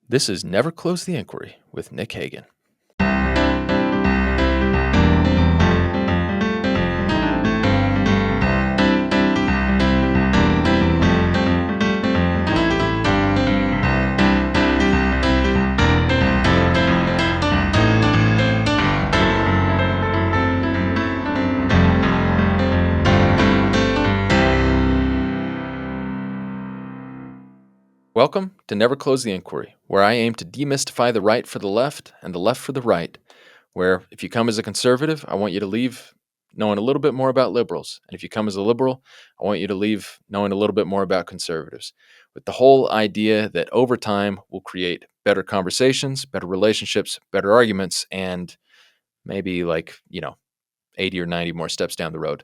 This is Never Close the Inquiry with Nick Hagan. Welcome to Never Close the Inquiry, where I aim to demystify the right for the left and the left for the right, where if you come as a conservative, I want you to leave knowing a little bit more about liberals. And if you come as a liberal, I want you to leave knowing a little bit more about conservatives, with the whole idea that over time we'll create better conversations, better relationships, better arguments, and maybe 80 or 90 more steps down the road,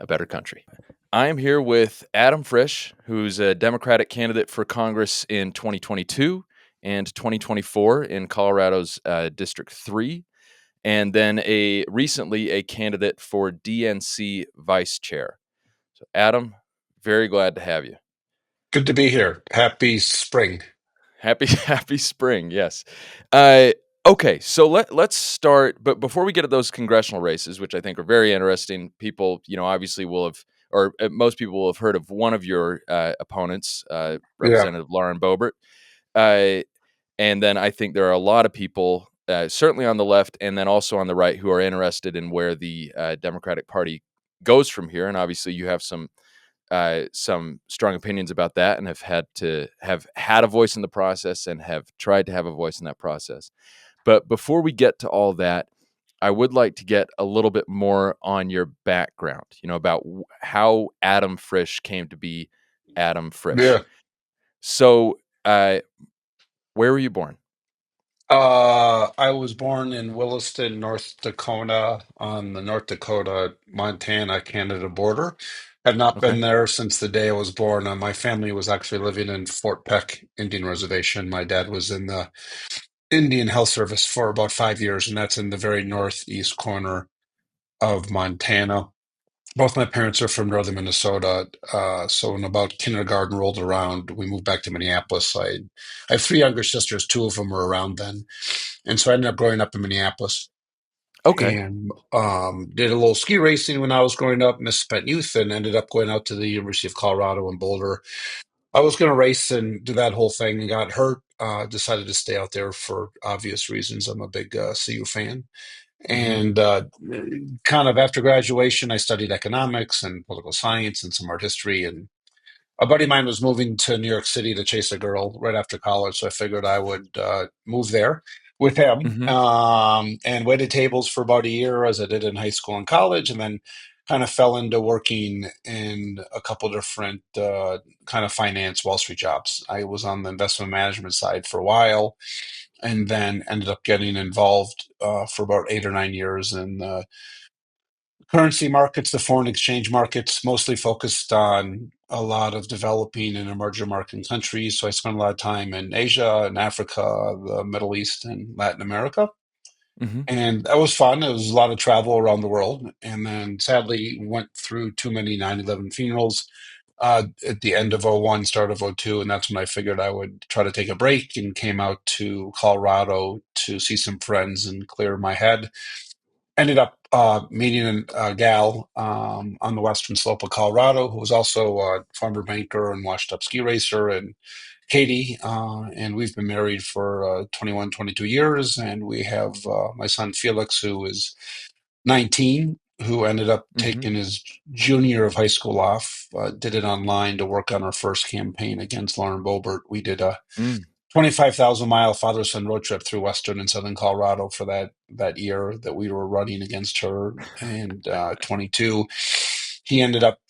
a better country. I am here with Adam Frisch, who's a Democratic candidate for Congress in 2022 and 2024 in Colorado's District 3, and then recently a candidate for DNC vice chair. So, Adam, very glad to have you. Good to be here. Happy spring. Happy spring, yes. Okay, so let's start. But before we get to those congressional races, which I think are very interesting, people, obviously will have, or most people will have heard of one of your opponents, Yeah. Representative Lauren Boebert. And then I think there are a lot of people, certainly on the left and then also on the right, who are interested in where the Democratic Party goes from here. And obviously, you have some strong opinions about that, and have had a voice in the process and have tried to have a voice in that process. But before we get to all that, I would like to get a little bit more on your background, about how Adam Frisch came to be Adam Frisch. Yeah. So, where were you born? I was born in Williston, North Dakota, on the North Dakota, Montana, Canada border. Had not Okay. been there since the day I was born. My family was actually living in Fort Peck Indian Reservation. My dad was in the Indian Health Service for about 5 years, and that's in the very northeast corner of Montana. Both my parents are from northern Minnesota, so when about kindergarten rolled around, we moved back to Minneapolis. I have three younger sisters, two of them were around then, and so I ended up growing up in Minneapolis Okay. and did a little ski racing when I was growing up, misspent youth, and ended up going out to the University of Colorado in Boulder. I was going to race and do that whole thing and got hurt. Decided to stay out there for obvious reasons. I'm a big CU fan. Mm-hmm. And kind of after graduation, I studied economics and political science and some art history. And a buddy of mine was moving to New York City to chase a girl right after college. So I figured I would move there with him Mm-hmm. and waited tables for about a year as I did in high school and college. And then kind of fell into working in a couple different kind of finance Wall Street jobs. I was on the investment management side for a while and then ended up getting involved for about 8 or 9 years in currency markets, the foreign exchange markets, mostly focused on a lot of developing and emerging market countries. So I spent a lot of time in Asia and Africa, the Middle East, and Latin America. Mm-hmm. And that was fun. It was a lot of travel around the world. And then sadly went through too many 9/11 funerals at the end of '01, start of '02, and that's when I figured I would try to take a break and came out to Colorado to see some friends and clear my head. Ended up meeting a gal on the western slope of Colorado who was also a farmer banker and washed up ski racer, and Katie, and we've been married for 21, 22 years, and we have my son Felix, who is 19, who ended up Mm-hmm. taking his junior year of high school off, did it online to work on our first campaign against Lauren Boebert. We did a Mm. 25,000-mile father-son road trip through western and southern Colorado for that year that we were running against her. And 22, he ended up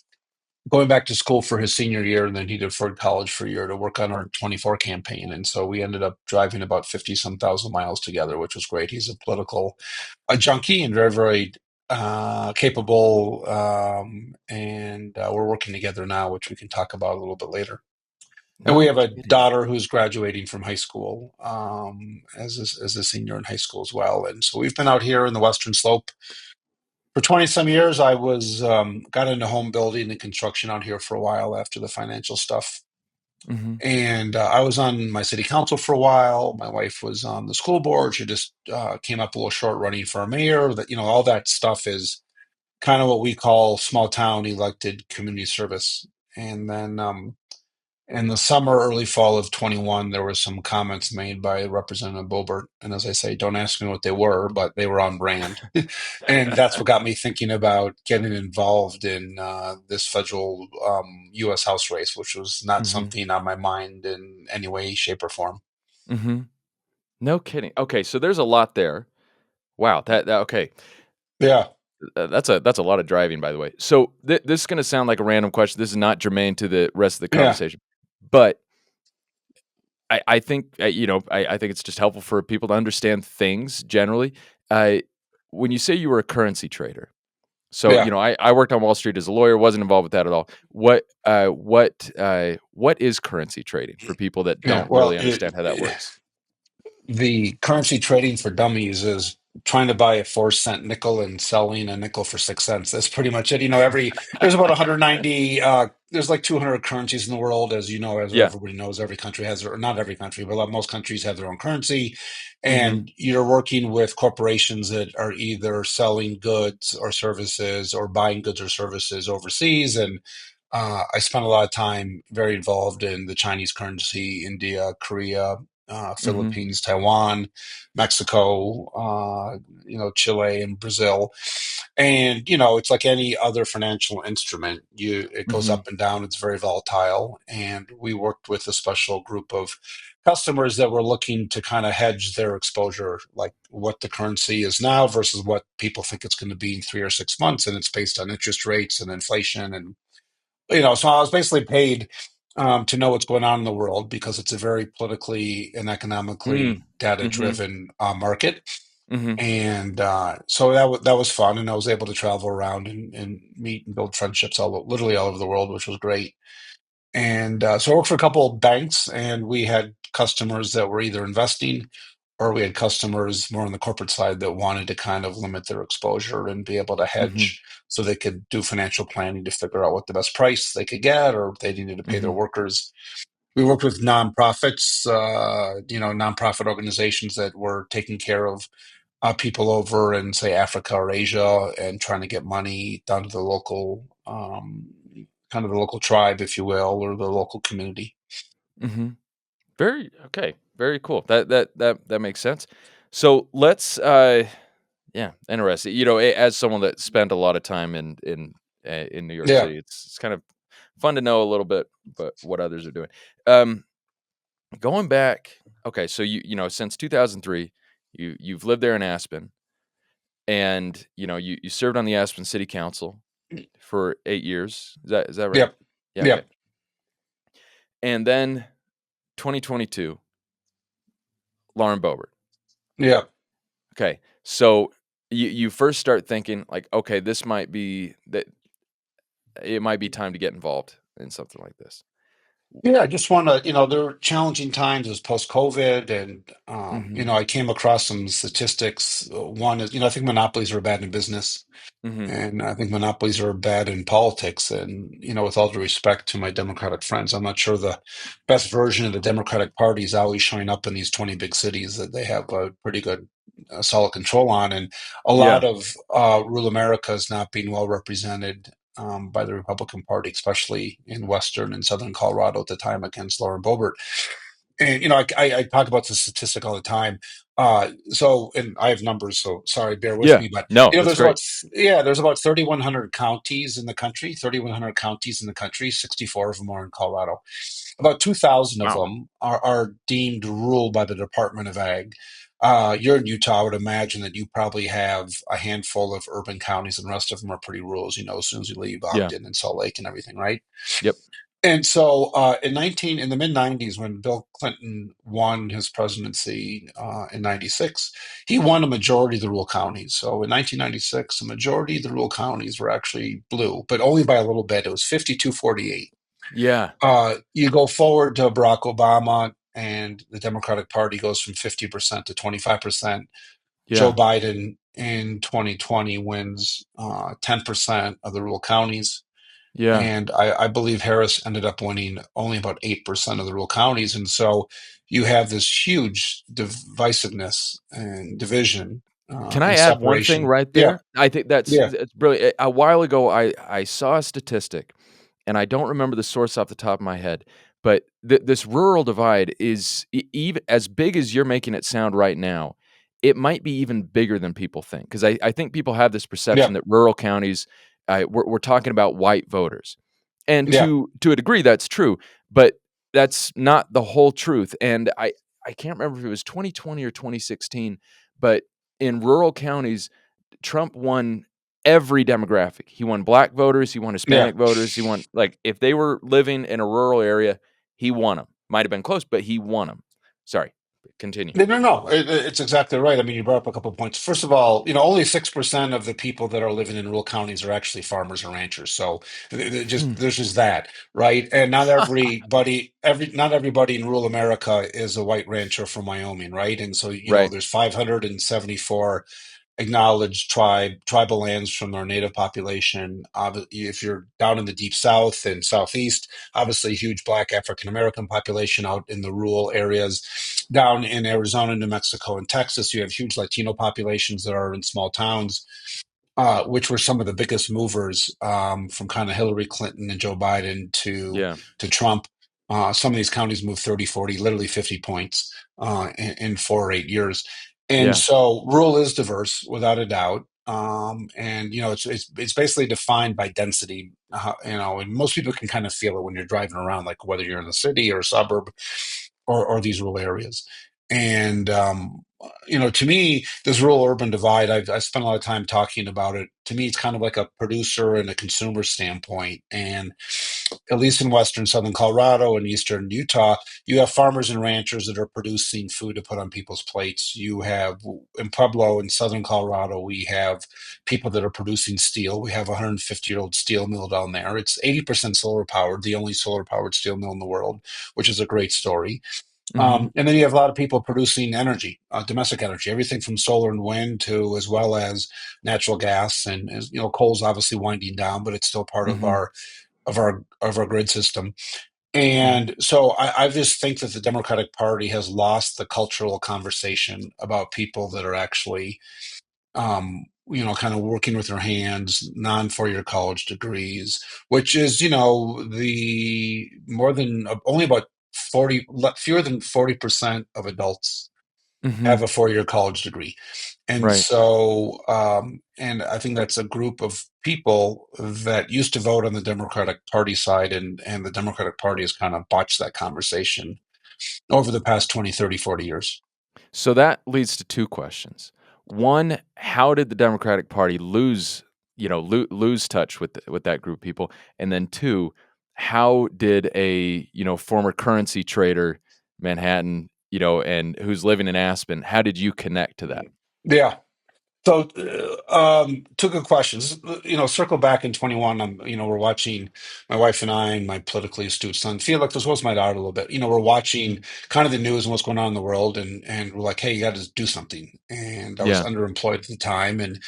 going back to school for his senior year, and then he deferred college for a year to work on our 24 campaign. And so we ended up driving about 50 some thousand miles together, which was great. He's a junkie and very, very capable. And we're working together now, which we can talk about a little bit later. And we No, have a kidding. daughter who's graduating from high school as a senior in high school as well. And so we've been out here in the Western Slope for 20 some years. I was got into home building and construction out here for a while after the financial stuff Mm-hmm. And I was on my city council for a while. My wife was on the school board. She just came up a little short running for a mayor. That, all that stuff is kind of what we call small town elected community service. And then in the summer, early fall of 21, there were some comments made by Representative Boebert. And as I say, don't ask me what they were, but they were on brand. And that's what got me thinking about getting involved in this federal U.S. House race, which was not Mm-hmm. something on my mind in any way, shape, or form. Mm-hmm. No kidding. Okay, so there's a lot there. Wow, that okay. Yeah, That's a lot of driving, by the way. So this is going to sound like a random question. This is not germane to the rest of the yeah, conversation, but I think I think it's just helpful for people to understand things generally. Uh, when you say you were a currency trader, so yeah, I worked on Wall Street as a lawyer, wasn't involved with that at all. What is currency trading for people that yeah. don't Well, really understand how that works? the currency trading for dummies is trying to buy a 4 cent nickel and selling a nickel for 6 cents. That's pretty much it. There's about 190, there's like 200 currencies in the world, as you know, as Yeah. everybody knows, every country has or not every country, but most countries have their own currency. Mm-hmm. And you're working with corporations that are either selling goods or services or buying goods or services overseas. And I spent a lot of time very involved in the Chinese currency, India, Korea, Mm-hmm. Philippines, Taiwan, Mexico, Chile and Brazil. And, it's like any other financial instrument. It goes Mm-hmm. up and down. It's very volatile. And we worked with a special group of customers that were looking to kind of hedge their exposure, like what the currency is now versus what people think it's going to be in 3 or 6 months. And it's based on interest rates and inflation and so I was basically paid to know what's going on in the world because it's a very politically and Mm. economically Mm-hmm. data-driven market. Mm-hmm. And so that was fun, and I was able to travel around and meet and build friendships literally all over the world, which was great. And so I worked for a couple of banks, and we had customers that were either investing or we had customers more on the corporate side that wanted to kind of limit their exposure and be able to Mm-hmm. hedge so they could do financial planning to figure out what the best price they could get or if they needed to pay their Mm-hmm. workers. We worked with nonprofits, nonprofit organizations that were taking care of people over in, say, Africa or Asia and trying to get money down to the local, kind of the local tribe, if you will, or the local community. Mm-hmm. Very okay. Very cool. That makes sense. So let's yeah, interesting. As someone that spent a lot of time in New York Yeah, City, it's kind of fun to know a little bit but what others are doing. Um Going back, okay, so since 2003, you've lived there in Aspen, and you served on the Aspen City Council for 8 years. Is that right? yep, Yeah, okay. yep, And then 2022, Lauren Boebert. yep. Okay, so you first start thinking like, okay, this might be that it might be time to get involved in something like this. Yeah, I just want to, there were challenging times. It was post-COVID, and Mm-hmm. I came across some statistics. One is, I think monopolies are bad in business, Mm-hmm. and I think monopolies are bad in politics. And with all due respect to my Democratic friends, I'm not sure the best version of the Democratic Party is always showing up in these 20 big cities that they have a pretty good, solid control on, and a lot Yeah. of rural America is not being well represented by the Republican Party, especially in Western and Southern Colorado at the time against Lauren Boebert. And I talk about the statistic all the time. And I have numbers, so sorry, bear with Yeah. me. But No, that's great. there's about 3,100 counties in the country. 3,100 counties in the country. 64 of them are in Colorado. About 2,000 of Wow. them are deemed rural by the Department of Ag. You're in Utah. I would imagine that you probably have a handful of urban counties, and the rest of them are pretty rural. As soon as you leave Yeah. Ogden and Salt Lake and everything, right? Yep. And so, in the mid '90s, when Bill Clinton won his presidency in '96, he won a majority of the rural counties. So in 1996, a majority of the rural counties were actually blue, but only by a little bit. It was 52-48. Yeah. You go forward to Barack Obama, and the Democratic Party goes from 50% to 25%. Joe Yeah. Biden in 2020 wins 10% of the rural counties. Yeah. And I believe Harris ended up winning only about 8% of the rural counties. And so you have this huge divisiveness and division Can I and add one thing separation. right Yeah, there? I think yeah, that's brilliant. A while ago, I saw a statistic, and I don't remember the source off the top of my head, but this rural divide is even as big as you're making it sound right now. It might be even bigger than people think, because I think people have this yeah, perception that rural counties, we're talking about white voters, and yeah. to a degree, that's true, but that's not the whole truth. And I can't remember if it was 2020 or 2016, but in rural counties, Trump won every demographic. He won black voters, he won Yeah. Hispanic voters, he won like if they were living in a rural area, he won them. Might have been close, but he won them. Sorry, continue. No, no, no. It's exactly right. I mean, you brought up a couple of points. First of all, only 6% of the people that are living in rural counties are actually farmers or ranchers. So Hmm. there's just that, right? And not everybody in rural America is a white rancher from Wyoming, right? And so, Right. there's 574 acknowledged tribal lands from our native population. If you're down in the deep south and southeast, obviously huge black African American population out in the rural areas. Down in Arizona, New Mexico, and Texas, you have huge Latino populations that are in small towns, which were some of the biggest movers from kind of Hillary Clinton and Joe Biden Yeah. to Trump. Some of these counties moved 30, 40, literally 50 points in 4 or 8 years. And Yeah. so rural is diverse without a doubt. And it's basically defined by density. And most people can kind of feel it when you're driving around, like whether you're in the city or a suburb or these rural areas. And to me, this rural urban divide, I spent a lot of time talking about it. To me, it's kind of like a producer and a consumer standpoint. And at least in western southern Colorado and eastern Utah, you have farmers and ranchers that are producing food to put on people's plates. You have in Pueblo in southern Colorado, we have people that are producing steel. We have a 150-year-old steel mill down there. It's 80% solar powered, the only solar powered steel mill in the world, which is a great story. Mhm. And then you have a lot of people producing energy, domestic energy, everything from solar and wind to as well as natural gas. And as coal's obviously winding down, but it's still part of Mhm. our grid system. Mhm. And so I just think that the Democratic Party has lost the cultural conversation about people that are actually kind of working with their hands, non-four-year college degrees, which is, the more than only about 40, fewer than 40% of adults have Mhm. a four-year college degree. And Right. so, and I think that's a group of people that used to vote on the Democratic Party side, and the Democratic Party has kind of botched that conversation over the past 20, 30, 40 years. So that leads to 2 questions. One, how did the Democratic Party lose touch with that group of people? And then 2, how did a, former currency trader, Manhattan, and who's living in Aspen, how did you connect to that? Yeah. So, two good questions. Circle back in 21. We're watching my wife and I and my politically astute son Felix, as well as my daughter a little bit. We're watching Mhm. kind of the news and what's going on in the world, and we're like, hey, you got to do something. And I was Yeah. underemployed at the time, and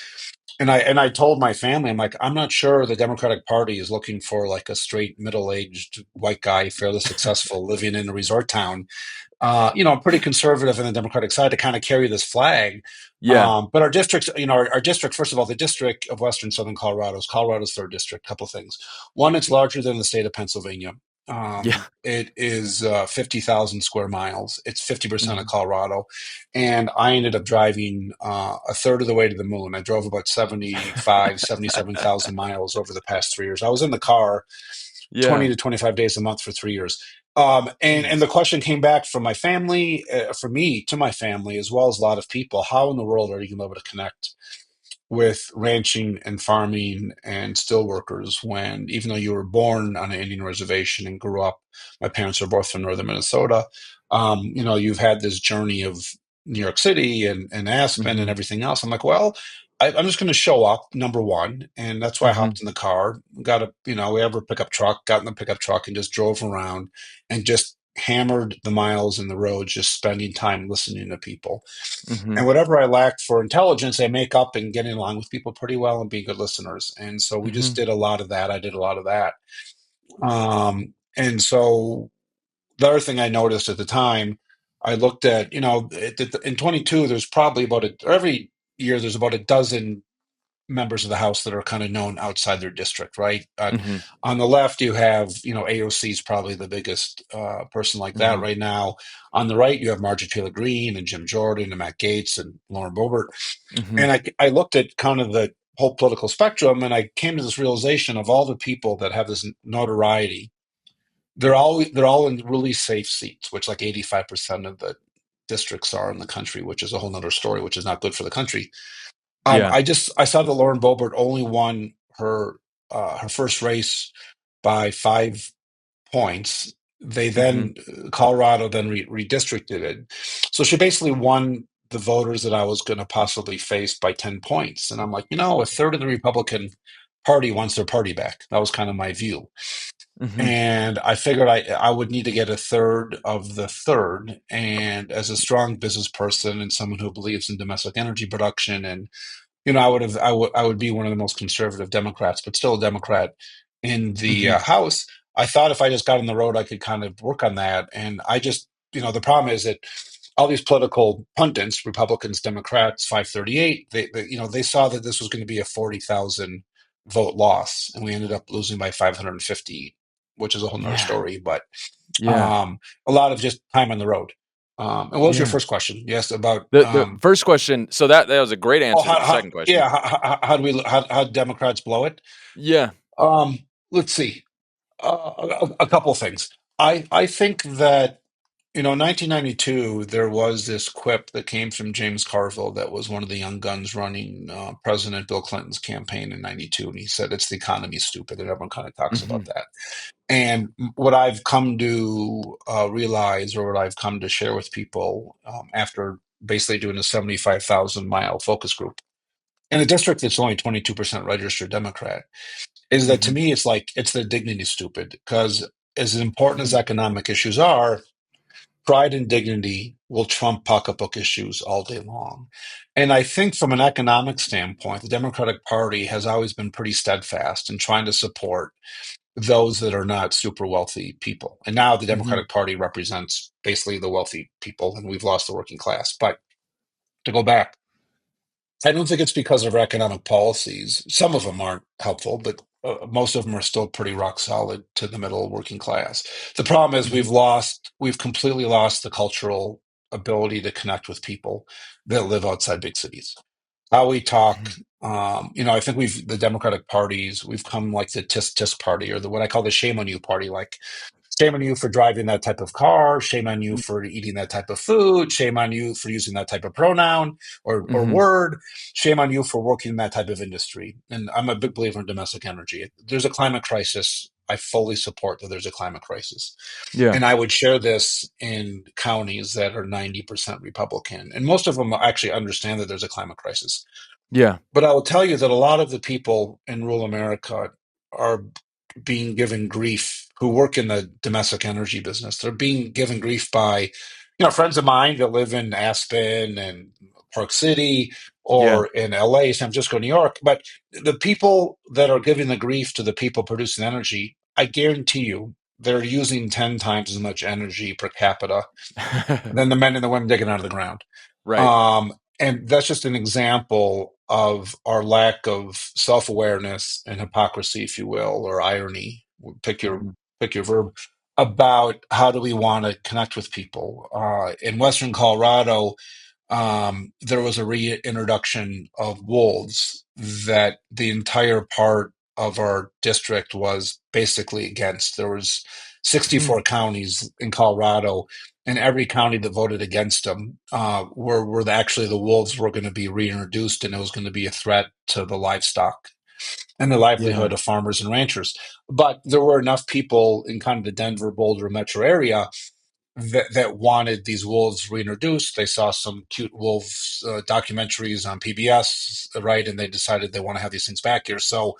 I told my family, I'm like, I'm not sure the Democratic Party is looking for like a straight middle-aged white guy, fairly successful, living in a resort town. I'm pretty conservative in the Democratic side to kind of carry this flag. Yeah. But our districts, our district, first of all, the district of Western Southern Colorado is Colorado's third district. Couple things. One, it's larger than the state of Pennsylvania. Yeah. It is 50,000 square miles. It's 50% of Mhm. Colorado. And I ended up driving a third of the way to the moon. I drove about 77,000 miles over the past 3 years. I was in the car 20 Yeah. to 25 days a month for 3 years. And Jeez. the question came back from my family, from me to my family, as well as a lot of people. How in the world are you going to be able to connect with ranching and farming and steel workers when, even though you were born on an Indian reservation and grew up, my parents are both from northern Minnesota, you've had this journey of New York City and Aspen and Mhm. everything else. I'm like, well, I'm just going to show up, number one. And that's why I Mhm. hopped in the car, we have a pickup truck, got in the pickup truck and just drove around and just hammered the miles in the road, just spending time listening to people. Mm-hmm. And whatever I lacked for intelligence, I make up in getting along with people pretty well and being good listeners. And so we Mm-hmm. just did a lot of that. I did a lot of that. And so the other thing I noticed at the time, I looked at, in 22, there's probably or every year, there's about a dozen members of the House that are kind of known outside their district, right? Mm-hmm. On the left, you have, AOC is probably the biggest person like that Mm-hmm. right now. On the right, you have Marjorie Taylor Greene and Jim Jordan and Matt Gaetz and Lauren Boebert. Mm-hmm. And I looked at kind of the whole political spectrum, and I came to this realization of all the people that have this notoriety. They're all in really safe seats, which like 85% of the districts are in the country, which is a whole nother story, which is not good for the country. Yeah. I saw that Lauren Boebert only won her first race by 5 points. They Mm-hmm. then Colorado then redistricted it, so she basically won the voters that I was going to possibly face by 10 points. And I'm like, a third of the Republican Party wants their party back. That was kind of my view. Mm-hmm. And I figured I would need to get a third of the third. And as a strong business person and someone who believes in domestic energy production, and I would be one of the most conservative Democrats, but still a Democrat in the Mm-hmm. House. I thought if I just got on the road, I could kind of work on that. And I just, the problem is that all these political pundits, Republicans, Democrats, 538, they saw that this was going to be a 40,000 vote loss, and we ended up losing by 550, which is a whole nother Yeah. story. But Yeah. um, a lot of just time on the road. And what was your Yeah. first question? Yes, about The first question. So that was a great oh, answer to the second question. yeah, how do how Democrats blow it? Yeah. Um, let's see, a couple of things. I think that 1992, there was this quip that came from James Carville, that was one of the young guns running President Bill Clinton's campaign in '92, and he said it's the economy stupid, and everyone kind of talks Mm-hmm. about that. And what I've come to realize, or what I've come to share with people after basically doing a 75,000-mile focus group in a district that's only 22% registered Democrat, is that to Mm-hmm. me, it's the dignity stupid. Because as important as Mm-hmm. economic issues are, pride and dignity will trump pocketbook issues all day long. And I think from an economic standpoint, the Democratic Party has always been pretty steadfast in trying to support those that are not super wealthy people. And now the Mm-hmm. Democratic Party represents basically the wealthy people, and we've lost the working class. But to go back, I don't think it's because of our economic policies. Some of them aren't helpful, but most of them are still pretty rock solid to the middle working class. The problem is Mm-hmm. we've completely lost the cultural ability to connect with people that live outside big cities. How we talk, I think the Democratic parties, we've come like the tisk tisk party, or the what I call the shame on you party. Like, shame on you for driving that type of car. Shame on you for eating that type of food. Shame on you for using that type of pronoun or Mm-hmm. word. Shame on you for working in that type of industry. And I'm a big believer in domestic energy. There's a climate crisis. I fully support that there's a climate crisis. Yeah. And I would share this in counties that are 90% Republican. And most of them actually understand that there's a climate crisis. Yeah. But I will tell you that a lot of the people in rural America are being given grief who work in the domestic energy business. They're being given grief by, friends of mine that live in Aspen and Park City Yeah. or in LA, San Francisco, New York. But the people that are giving the grief to the people producing energy, I guarantee you, they're using 10 times as much energy per capita than the men and the women digging out of the ground. Right. And that's just an example of our lack of self-awareness and hypocrisy, if you will, or irony. Pick your Mm-hmm. pick your verb, about how do we want to connect with people. In Western Colorado, there was a reintroduction of wolves that the entire part of our district was basically against. There was Mm-hmm. 64 counties in Colorado, and every county that voted against them were actually the wolves were going to be reintroduced, and it was going to be a threat to the livestock and the Yeah. livelihood of farmers and ranchers. But there were enough people in kind of the Denver, Boulder metro area that wanted these wolves reintroduced. They saw some cute wolves documentaries on PBS, right? And they decided they want to have these things back here. So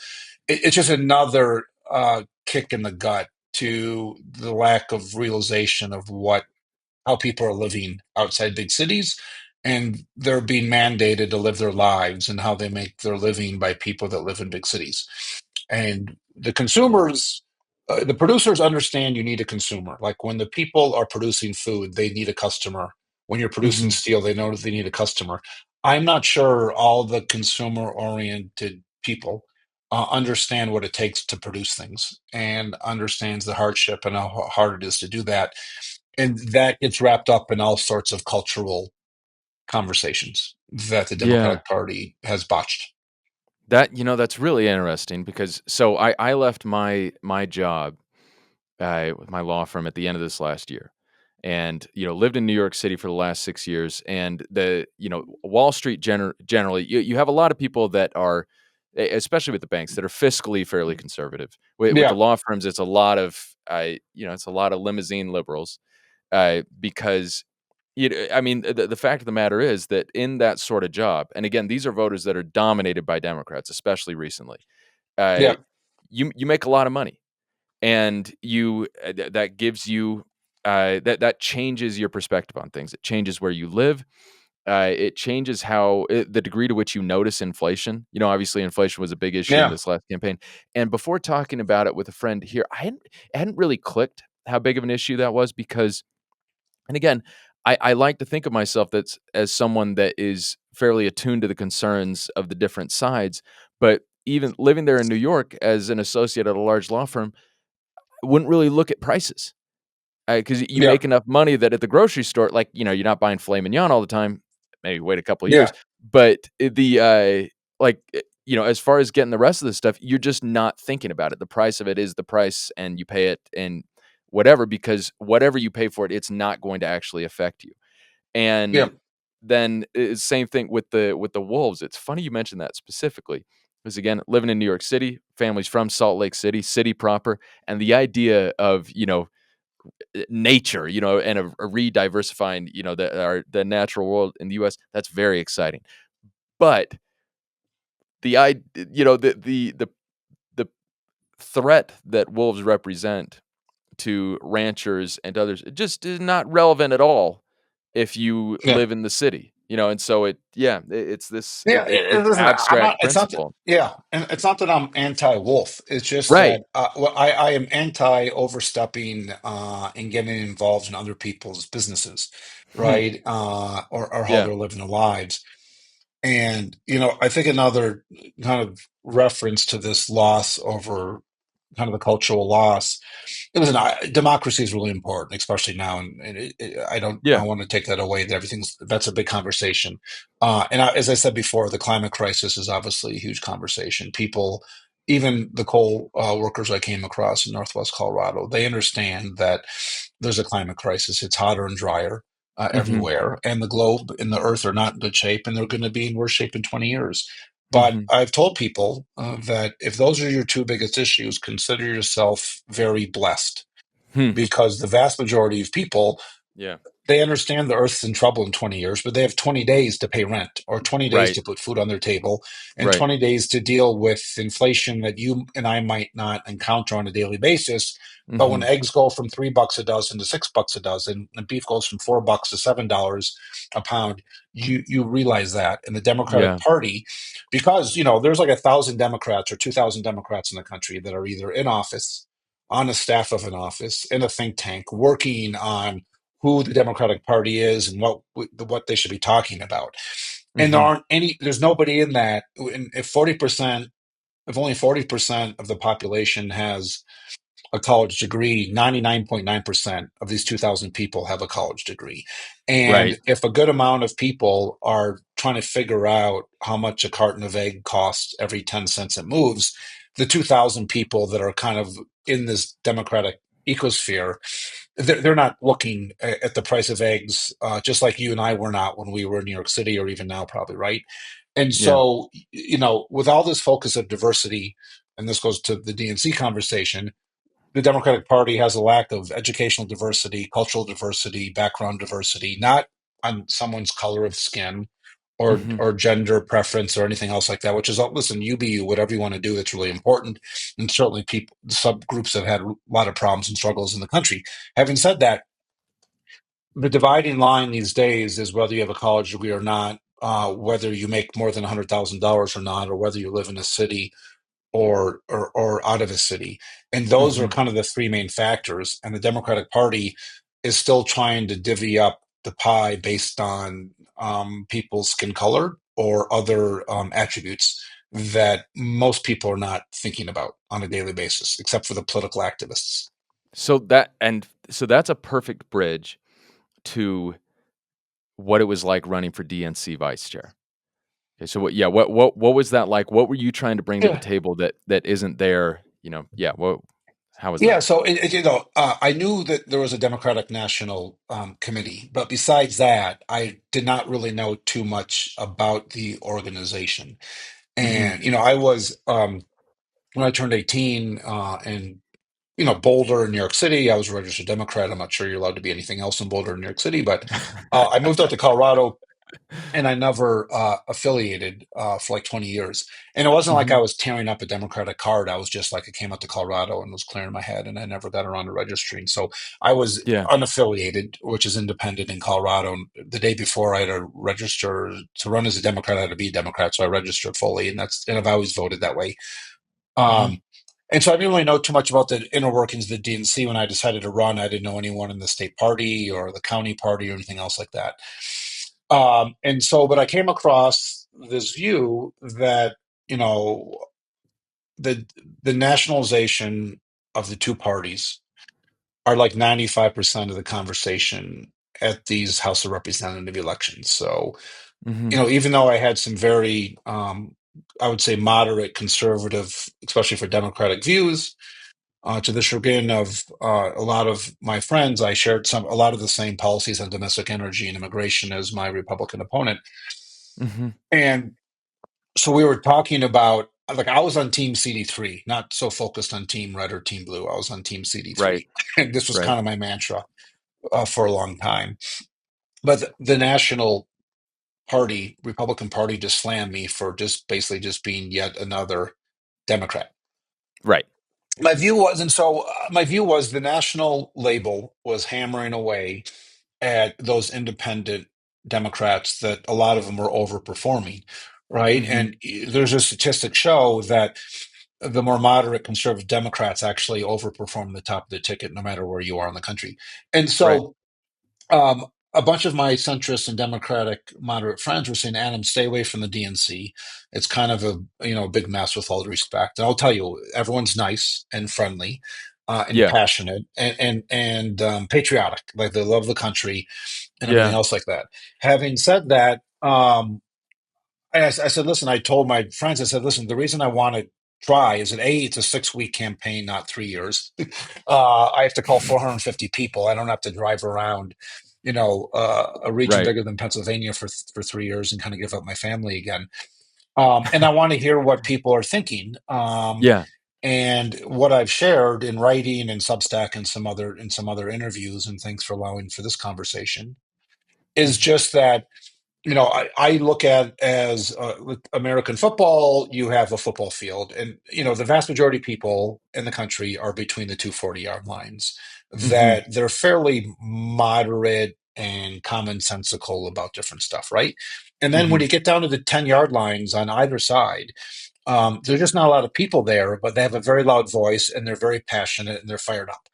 it's just another kick in the gut to the lack of realization of how people are living outside big cities, and they're being mandated to live their lives and how they make their living by people that live in big cities. And the consumers, the producers understand you need a consumer. Like when the people are producing food, they need a customer. When you're producing Hmm. steel, they know that they need a customer. I'm not sure all the consumer oriented people understand what it takes to produce things and understands the hardship and how hard it is to do that. And that gets wrapped up in all sorts of cultural conversations that the Yeah. Democratic Party has botched. That's really interesting because I left my job with my law firm at the end of this last year, and lived in New York City for the last 6 years. And Wall Street generally, you have a lot of people that are, especially with the banks, that are fiscally fairly conservative. With the Yeah, law firms, it's a lot of it's a lot of limousine liberals, because I mean, the fact of the matter is that in that sort of job, and again, these are voters that are dominated by Democrats, especially recently. Uh, yeah, you make a lot of money, and that gives you that changes your perspective on things. It changes where you live. It changes the degree to which you notice inflation. Obviously, inflation was a big issue in yeah, this last campaign. And before talking about it with a friend here, it hadn't really clicked how big of an issue that was because, and again, I like to think of myself that's as someone that is fairly attuned to the concerns of the different sides. But even living there in New York as an associate at a large law firm, I wouldn't really look at prices because you yeah, make enough money that at the grocery store, like, you're not buying filet mignon all the time. Maybe wait a couple of years, yeah, but as far as getting the rest of the stuff, you're just not thinking about it. The price of it is the price, and you pay it, and whatever, because whatever you pay for it, it's not going to actually affect you. yeah, And then same thing with the wolves. It's funny you mentioned that specifically, because again, living in New York City, families from Salt Lake City, city proper, and the idea of nature, and a re-diversifying, the natural world in the U.S. That's very exciting. But the I, the threat that wolves represent to ranchers and others, it just is not relevant at all if you yeah. live in the city. And so it's Yeah, this listen, I'm not. abstract It's not. principle. Yeah, and it's not that I'm anti-wolf. It's just Right. that I am anti-overstepping and getting involved in other people's businesses, Hmm. right? Or how Yeah. they're living their lives. And I think another kind of reference to this loss over kind of the cultural loss. Listen, democracy is really important, especially now, and I Yeah. want to take that away. That's a big conversation, as I said before, the climate crisis is obviously a huge conversation. People, even the coal workers I came across in Northwest Colorado, they understand that there's a climate crisis. It's hotter and drier Hmm. everywhere, and the globe and the Earth are not in good shape, and they're going to be in worse shape in 20 years. But Hmm. I've told people that if those are your two biggest issues, consider yourself very blessed Hmm. because the vast majority of people, Yeah. they understand the earth's in trouble in 20 years, but they have 20 days to pay rent or 20 days Right. to put food on their table and Right. 20 days to deal with inflation that you and I might not encounter on a daily basis. But when Hmm. eggs go from $3 a dozen to $6 a dozen, and beef goes from $4 to $7 a pound, you realize that. And the Democratic Yeah. Party, because there's like 1,000 Democrats or 2,000 Democrats in the country that are either in office, on a staff of an office, in a think tank, working on who the Democratic Party is and what they should be talking about. And Hmm. there's nobody in that. And if only 40% of the population has a college degree, 99.9% of these 2,000 people have a college degree. Right. And if a good amount of people are trying to figure out how much a carton of egg costs every 10 cents it moves, the 2,000 people that are kind of in this democratic ecosphere, they're not looking at the price of eggs, just like you and I were not when we were in New York City or even now, probably, right? And Yeah. so, with all this focus of diversity, and this goes to the DNC conversation, the Democratic Party has a lack of educational diversity, cultural diversity, background diversity, not on someone's color of skin Hmm. or gender preference or anything else like that, which is, listen, you be you, whatever you want to do, it's really important. And certainly people, subgroups have had a lot of problems and struggles in the country. Having said that, the dividing line these days is whether you have a college degree or not, whether you make more than $100,000 or not, or whether you live in a city or out of a city. And those are Hmm. kind of the three main factors. And the Democratic Party is still trying to divvy up the pie based on people's skin color or other attributes that most people are not thinking about on a daily basis, except for the political activists. So that's a perfect bridge to what it was like running for DNC vice chair. Okay, so what was that like? What were you trying to bring to the Yeah. table that isn't there? Yeah. How was Yeah, that? so I knew that there was a Democratic National Committee, but besides that, I did not really know too much about the organization. Hmm. And I was when I turned 18 in Boulder, in New York City, I was a registered Democrat. I'm not sure you're allowed to be anything else in Boulder, New York City, but I moved out to Colorado and I never affiliated for like 20 years. And it wasn't like I Hmm. was tearing up a Democratic card. I was just like, I came out to Colorado and was clearing my head, and I never got around to registering. So I was Yeah. unaffiliated, which is independent in Colorado. And the day before, I had to register to run as a Democrat. I had to be a Democrat, so I registered fully, and I've always voted that way. Hmm. Um, and so I didn't really know too much about the inner workings of the DNC when I decided to run. I didn't know anyone in the state party or the county party or anything else like that. But I came across this view that, you know, the the nationalization of the two parties are like 95% of the conversation at these House of Representative elections. So, Hmm. even though I had some very, I would say, moderate conservative, especially for Democratic views, to the chagrin of a lot of my friends, I shared a lot of the same policies on domestic energy and immigration as my Republican opponent. Hmm. And so we were talking about, like, I was on Team CD3, not so focused on Team Red or Team Blue. I was on Team Right. CD3, and this was Right. kind of my mantra for a long time. But the National Party, Republican Party, just slammed me for just basically just being yet another Democrat. Right. My view was the national label was hammering away at those independent Democrats that a lot of them were overperforming, right? Hmm. And there's a statistic show that the more moderate conservative Democrats actually overperform the top of the ticket, no matter where you are in the country. And Right. so a bunch of my centrist and Democratic moderate friends were saying, "Adam, stay away from the DNC. It's kind of a big mess, with all due respect." And I'll tell you, everyone's nice and friendly, and Yeah. passionate and patriotic, like they love the country and everything Yeah. else like that. Having said that, I said, listen, I told my friends, I said, listen, the reason I want to try is that it's a 6-week campaign, not 3 years. I have to call 450 people. I don't have to drive around, a region Right. bigger than Pennsylvania for 3 years and kind of give up my family again. And I want to hear what people are thinking. Yeah. And what I've shared in writing and Substack and some other interviews, and thanks for allowing for this conversation, is Hmm. just that I look at as with American football, you have a football field, and the vast majority of people in the country are between the two 40-yard lines. Hmm. That they're fairly moderate and commonsensical about different stuff, right? And then when Hmm. you get down to the 10-yard lines on either side, there's just not a lot of people there, but they have a very loud voice and they're very passionate and they're fired up.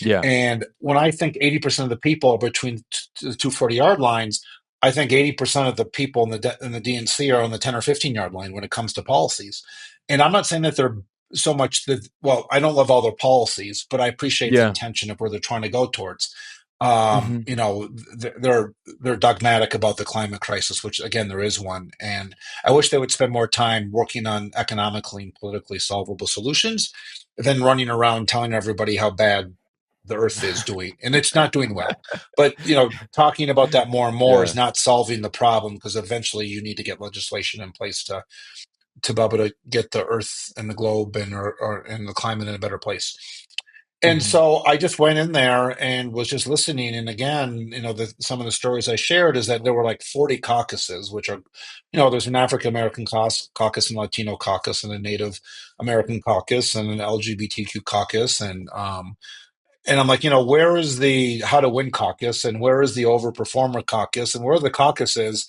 Yeah. And when I think 80% of the people are between the two 40-yard lines, I think 80% of the people in the DNC are on the 10 or 15-yard line when it comes to policies. And I'm not saying that they're so much that, well, I don't love all their policies, but I appreciate the Yeah. intention of where they're trying to go towards. Hmm. They're dogmatic about the climate crisis, which again, there is one. And I wish they would spend more time working on economically and politically solvable solutions than running around telling everybody how bad the earth is doing, and it's not doing well. But talking about that more and more is Yeah. not solving the problem, because eventually you need to get legislation in place to be able to get the earth and the globe and and the climate in a better place. And Mhm. so I just went in there and was just listening. And again, some of the stories I shared is that there were like 40 caucuses, which are, there's an African American caucus and Latino caucus and a Native American caucus and an LGBTQ caucus. And I'm like, where is the how to win caucus and where is the overperformer caucus and where are the caucuses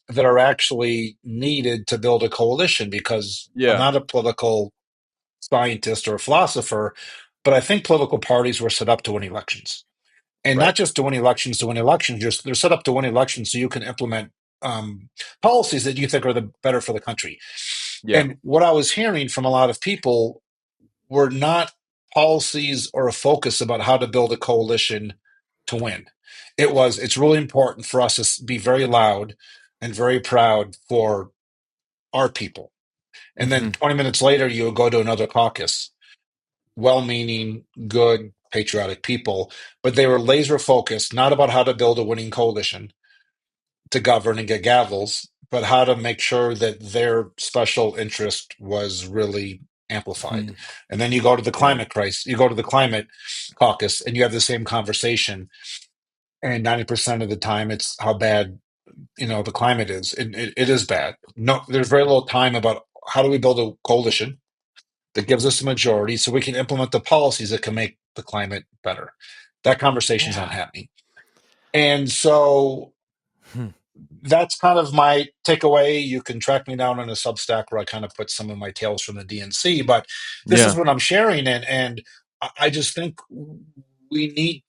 that are actually needed to build a coalition? Because I'm Yeah. not a political scientist or a philosopher, but I think political parties were set up to win elections, and Right. not just to win elections. To win elections, they're set up to win elections so you can implement policies that you think are the better for the country. Yeah. And what I was hearing from a lot of people were not policies or a focus about how to build a coalition to win. It's really important for us to be very loud and very proud for our people. And then Mhm. 20 minutes later, you would go to another caucus, well meaning, good, patriotic people, but they were laser focused, not about how to build a winning coalition to govern and get gavels, but how to make sure that their special interest was really amplified. Mhm. And then you go to the Yeah. climate crisis, you go to the climate caucus, and you have the same conversation. And 90% of the time, it's how bad the climate is. It is bad. No, there's very little time about how do we build a coalition that gives us a majority so we can implement the policies that can make the climate better. That conversation's not Yeah. happening. And so Hmm. that's kind of my takeaway. You can track me down on a Substack where I kind of put some of my tales from the DNC, but this is Yeah. what I'm sharing. And I just think we need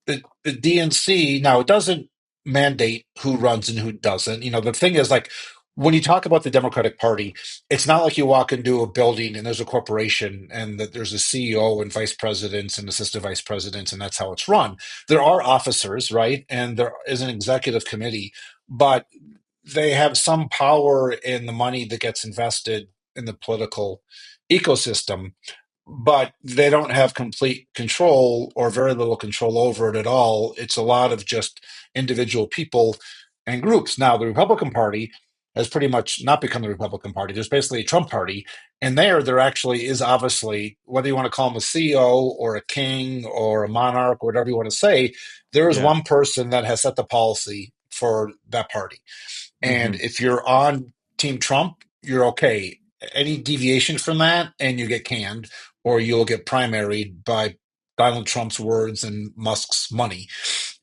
the DNC. Now, it doesn't mandate who runs and who doesn't. The thing is, like, when you talk about the Democratic Party, it's not like you walk into a building and there's a corporation and that there's a CEO and vice presidents and assistant vice presidents, and that's how it's run. There are officers, right? And there is an executive committee, but they have some power in the money that gets invested in the political ecosystem, but they don't have complete control or very little control over it at all. It's a lot of just individual people and groups. Now, the Republican Party has pretty much not become the Republican Party. There's basically a Trump Party. And there actually is obviously, whether you want to call him a CEO or a king or a monarch, or whatever you want to say, there is Yeah. one person that has set the policy for that party. And Mhm. if you're on Team Trump, you're okay. Any deviation from that, and you get canned, or you'll get primaried by Donald Trump's words and Musk's money.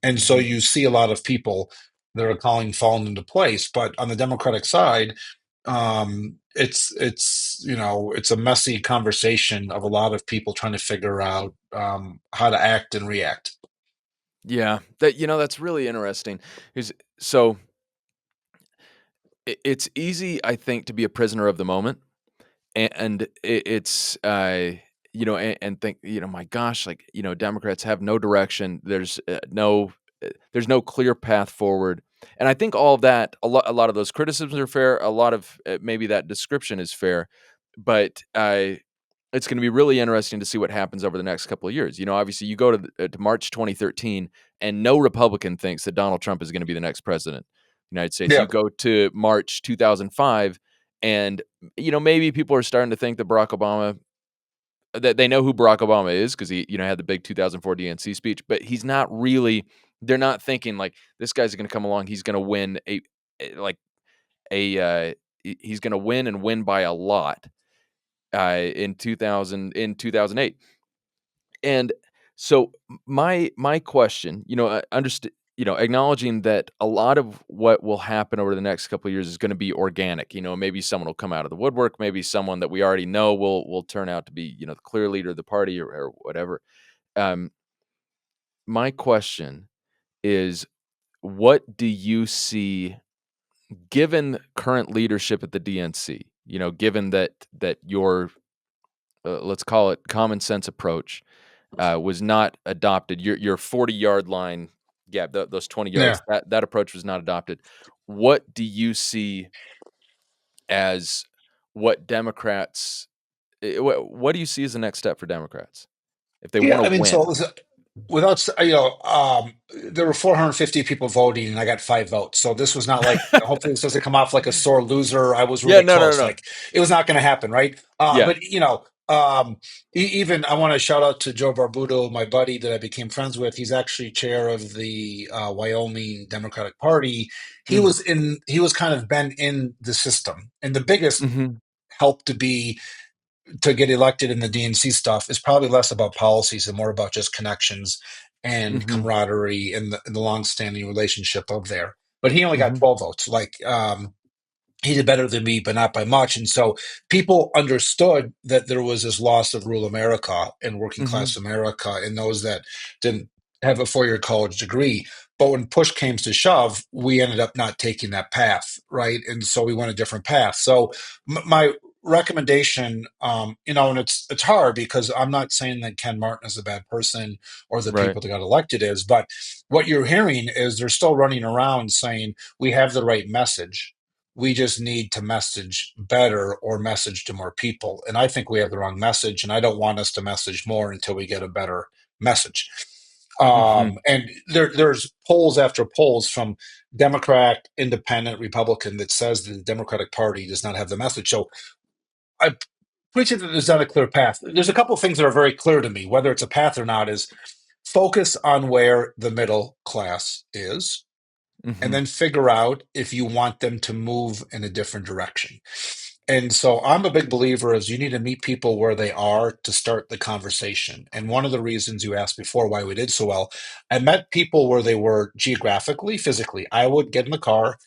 And so Mhm. you see a lot of people that are calling falling into place. But on the Democratic side, it's a messy conversation of a lot of people trying to figure out how to act and react. Yeah. That's really interesting. Is so it's easy, I think, to be a prisoner of the moment. And it's and think, my gosh, like, Democrats have no direction. There's no clear path forward. And I think all of that, a lot of those criticisms are fair. A lot of maybe that description is fair, but it's going to be really interesting to see what happens over the next couple of years. Obviously, you go to March 2013, and no Republican thinks that Donald Trump is going to be the next president of the United States. Yeah. You go to March 2005, and maybe people are starting to think that that they know who Barack Obama is because he, had the big 2004 DNC speech, but he's not really. They're not thinking like this guy's going to come along. He's going to win like he's going to win and win by a lot in 2008. And so my question, understand, acknowledging that a lot of what will happen over the next couple of years is going to be organic. Maybe someone will come out of the woodwork. Maybe someone that we already know will turn out to be, the clear leader of the party or whatever. Um, my question is, what do you see given current leadership at the DNC? Given that your let's call it common sense approach was not adopted. Your 40-yard line gap, those 20 Yeah. yards, that approach was not adopted. What do you see as what Democrats? What do you see as the next step for Democrats if they Yeah. want to I mean, win? without there were 450 people voting and I got 5 votes, so this was not like, hopefully this doesn't come off like a sore loser. I was Yeah, really no, no, no, close. no. Like, it was not going to happen, right? Yeah, But Um, even I want to shout out to Joe Barbuto, my buddy that I became friends with. He's actually chair of the Wyoming Democratic Party. Mm, He was kind of been in the system, and the biggest mhm, help to get elected in the DNC stuff is probably less about policies and more about just connections and mhm, camaraderie and the long-standing relationship of there. But he only got mhm, 12 votes. He did better than me, but not by much. And so people understood that there was this loss of rural America and working mhm, class America and those that didn't have a 4 year college degree. But when push came to shove, we ended up not taking that path, right? And so we went a different path. So my recommendation, and it's hard because I'm not saying that Ken Martin is a bad person or the right. people that got elected is, but what you're hearing is they're still running around saying we have the right message, we just need to message better or message to more people. And I think we have the wrong message, and I don't want us to message more until we get a better message. Mhm, And there's polls after polls from Democrat, Independent, Republican that says that the Democratic Party does not have the message. So I appreciate that there's not a clear path. There's a couple of things that are very clear to me, whether it's a path or not, is focus on where the middle class is and mhm, then figure out if you want them to move in a different direction. And so I'm a big believer is you need to meet people where they are to start the conversation. And one of the reasons you asked before why we did so well, I met people where they were geographically, physically. I would get in the car,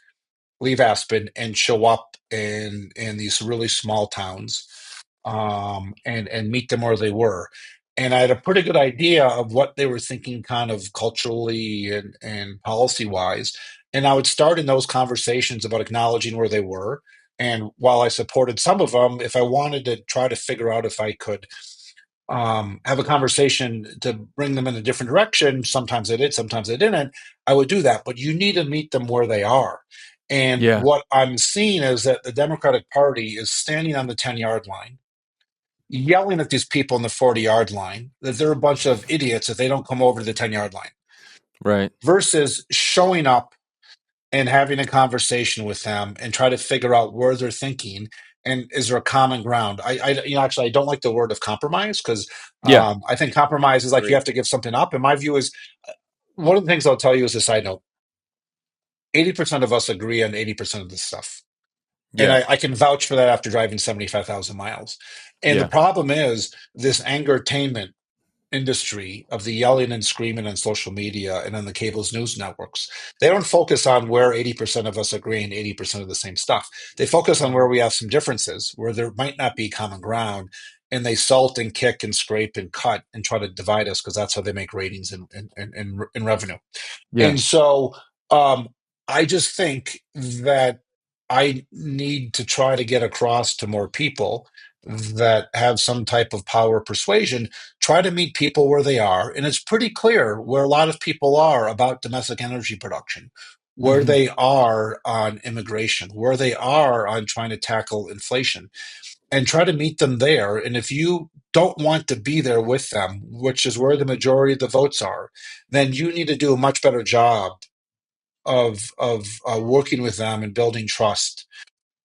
leave Aspen, and show up in these really small towns, and meet them where they were. And I had a pretty good idea of what they were thinking, kind of culturally and policy wise. And I would start in those conversations about acknowledging where they were. And while I supported some of them, if I wanted to try to figure out if I could have a conversation to bring them in a different direction, sometimes I did, sometimes I didn't, I would do that. But you need to meet them where they are. And yeah, what I'm seeing is that the Democratic Party is standing on the 10-yard line yelling at these people in the 40-yard line that they're a bunch of idiots if they don't come over to the 10-yard line right. versus showing up and having a conversation with them and try to figure out where they're thinking and is there a common ground. Actually, I don't like the word of compromise because Yeah, I think compromise is like you agreed. have to give something up, and my view is one of the things I'll tell you is a side note: 80% of us agree on 80% of this stuff, and Yeah, I can vouch for that after driving 75,000 miles. And the yeah, problem is this angertainment industry of the yelling and screaming on social media and on the cable's news networks. They don't focus on where 80% of us agree and 80% of the same stuff. They focus on where mhm, we have some differences, where there might not be common ground, and they salt and kick and scrape and cut and try to divide us because that's how they make ratings and revenue. yeah, And so um, I just think that I need to try to get across to more people that have some type of power persuasion, try to meet people where they are. And it's pretty clear where a lot of people are about domestic energy production, where mhm, they are on immigration, where they are on trying to tackle inflation, and try to meet them there. And if you don't want to be there with them, which is where the majority of the votes are, then you need to do a much better job of working with them and building trust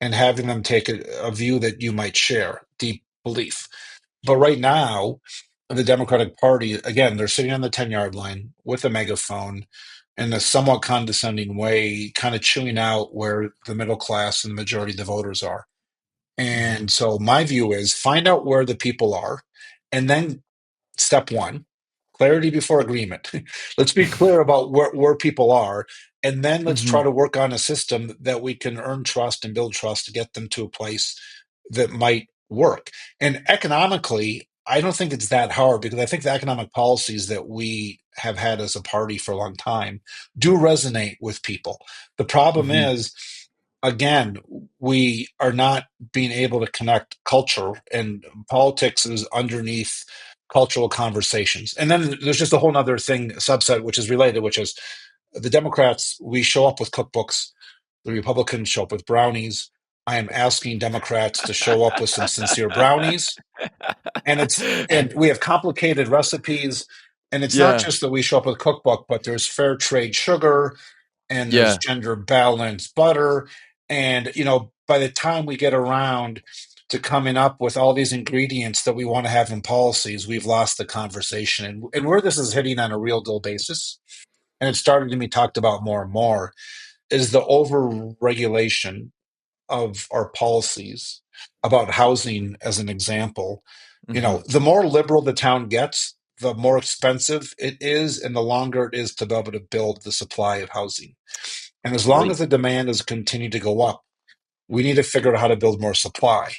and having them take a view that you might share, deep belief. But right now, the Democratic Party, again, they're sitting on the 10-yard line with a megaphone in a somewhat condescending way, kind of chewing out where the middle class and the majority of the voters are. mhm, And so my view is find out where the people are and then step one, clarity before agreement. Let's be clear about where people are. And then let's try mhm, to work on a system that we can earn trust and build trust to get them to a place that might work. And economically, I don't think it's that hard because I think the economic policies that we have had as a party for a long time do resonate with people. The problem mhm, is, again, we are not being able to connect culture, and politics is underneath cultural conversations. And then there's just a whole other thing, subset, which is related, which is the Democrats, we show up with cookbooks, the Republicans show up with brownies. I am asking Democrats to show up with some sincere brownies. And we have complicated recipes. And it's not yeah, just that we show up with a cookbook, but there's fair trade sugar and there's yeah, gender balanced butter. And, by the time we get around to coming up with all these ingredients that we want to have in policies, we've lost the conversation. And where this is hitting on a real deal basis, and it's starting to be talked about more and more, is the over regulation of our policies about housing, as an example. Hmm. The more liberal the town gets, the more expensive it is, and the longer it is to be able to build the supply of housing. And as long Right. as the demand has continued to go up, we need to figure out how to build more supply.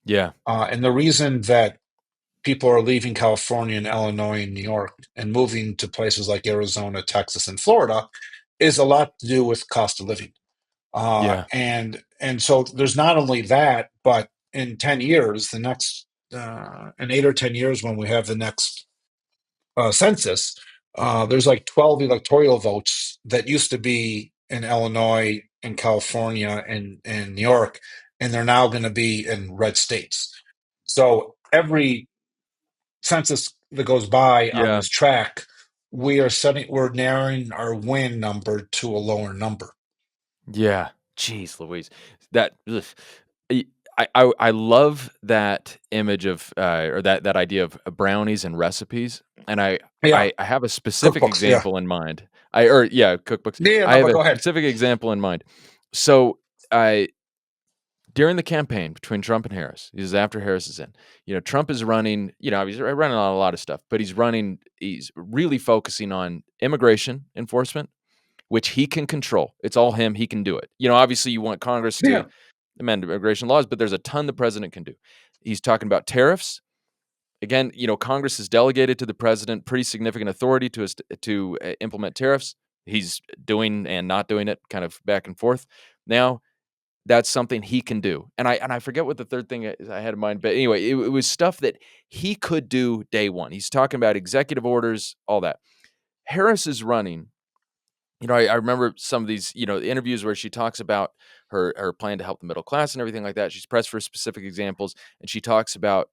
Yeah. And the reason that people are leaving California and Illinois and New York and moving to places like Arizona, Texas, and Florida is a lot to do with cost of living. Yeah. And so there's not only that, but in 10 years, the next in 8 or 10 years, when we have the next census, there's like 12 electoral votes that used to be in Illinois and California and New York, and they're now going to be in red states. So every census that goes by on Yeah. this track, we're narrowing our win number to a lower number. Yeah. Jeez Louise. That ugh. I I love that image of, or that idea of brownies and recipes, and Yeah, I have a specific cookbooks. Yeah, example in mind. I or yeah, cookbooks. yeah. I No, have but a go ahead. specific example in mind. So, I during the campaign between Trump and Harris, this is after Harris is in. Trump is running. He's running on a lot of stuff, but He's really focusing on immigration enforcement, which he can control. It's all him. He can do it. Obviously, you want Congress to Yeah, amend immigration laws, but there's a ton the president can do. He's talking about tariffs. Again, Congress has delegated to the president pretty significant authority to implement tariffs. He's doing and not doing it, kind of back and forth. Now, that's something he can do. And I forget what the third thing I had in mind, but anyway, it was stuff that he could do day one. He's talking about executive orders, all that. Harris is running. I remember some of these, interviews where she talks about her plan to help the middle class and everything like that. She's pressed for specific examples, and she talks about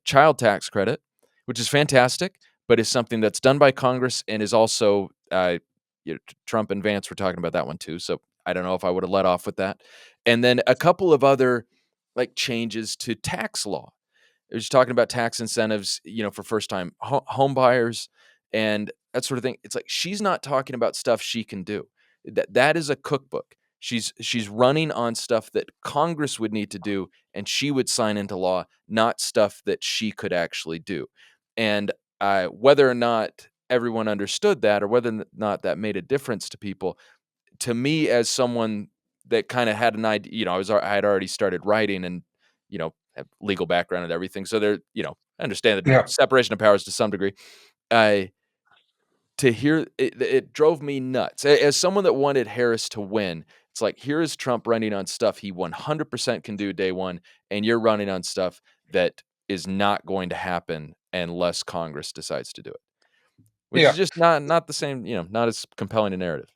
child tax credit, which is fantastic, but is something that's done by Congress and is also Trump and Vance were talking about that one too. So I don't know if I would have let off with that. And then a couple of other like changes to tax law. It was talking about tax incentives, for first time home buyers and that sort of thing. It's like she's not talking about stuff she can do. That is a cookbook. She's running on stuff that Congress would need to do and she would sign into law, not stuff that she could actually do. And whether or not everyone understood that or whether or not that made a difference to people, to me as someone that kind of had an idea, I had already started writing and have legal background and everything, so I understand the yeah, separation of powers to some degree. I To hear it drove me nuts as someone that wanted Harris to win. It's like, here is Trump running on stuff he 100% can do day one, and you're running on stuff that is not going to happen unless Congress decides to do it, which yeah. is just not the same, not as compelling a narrative.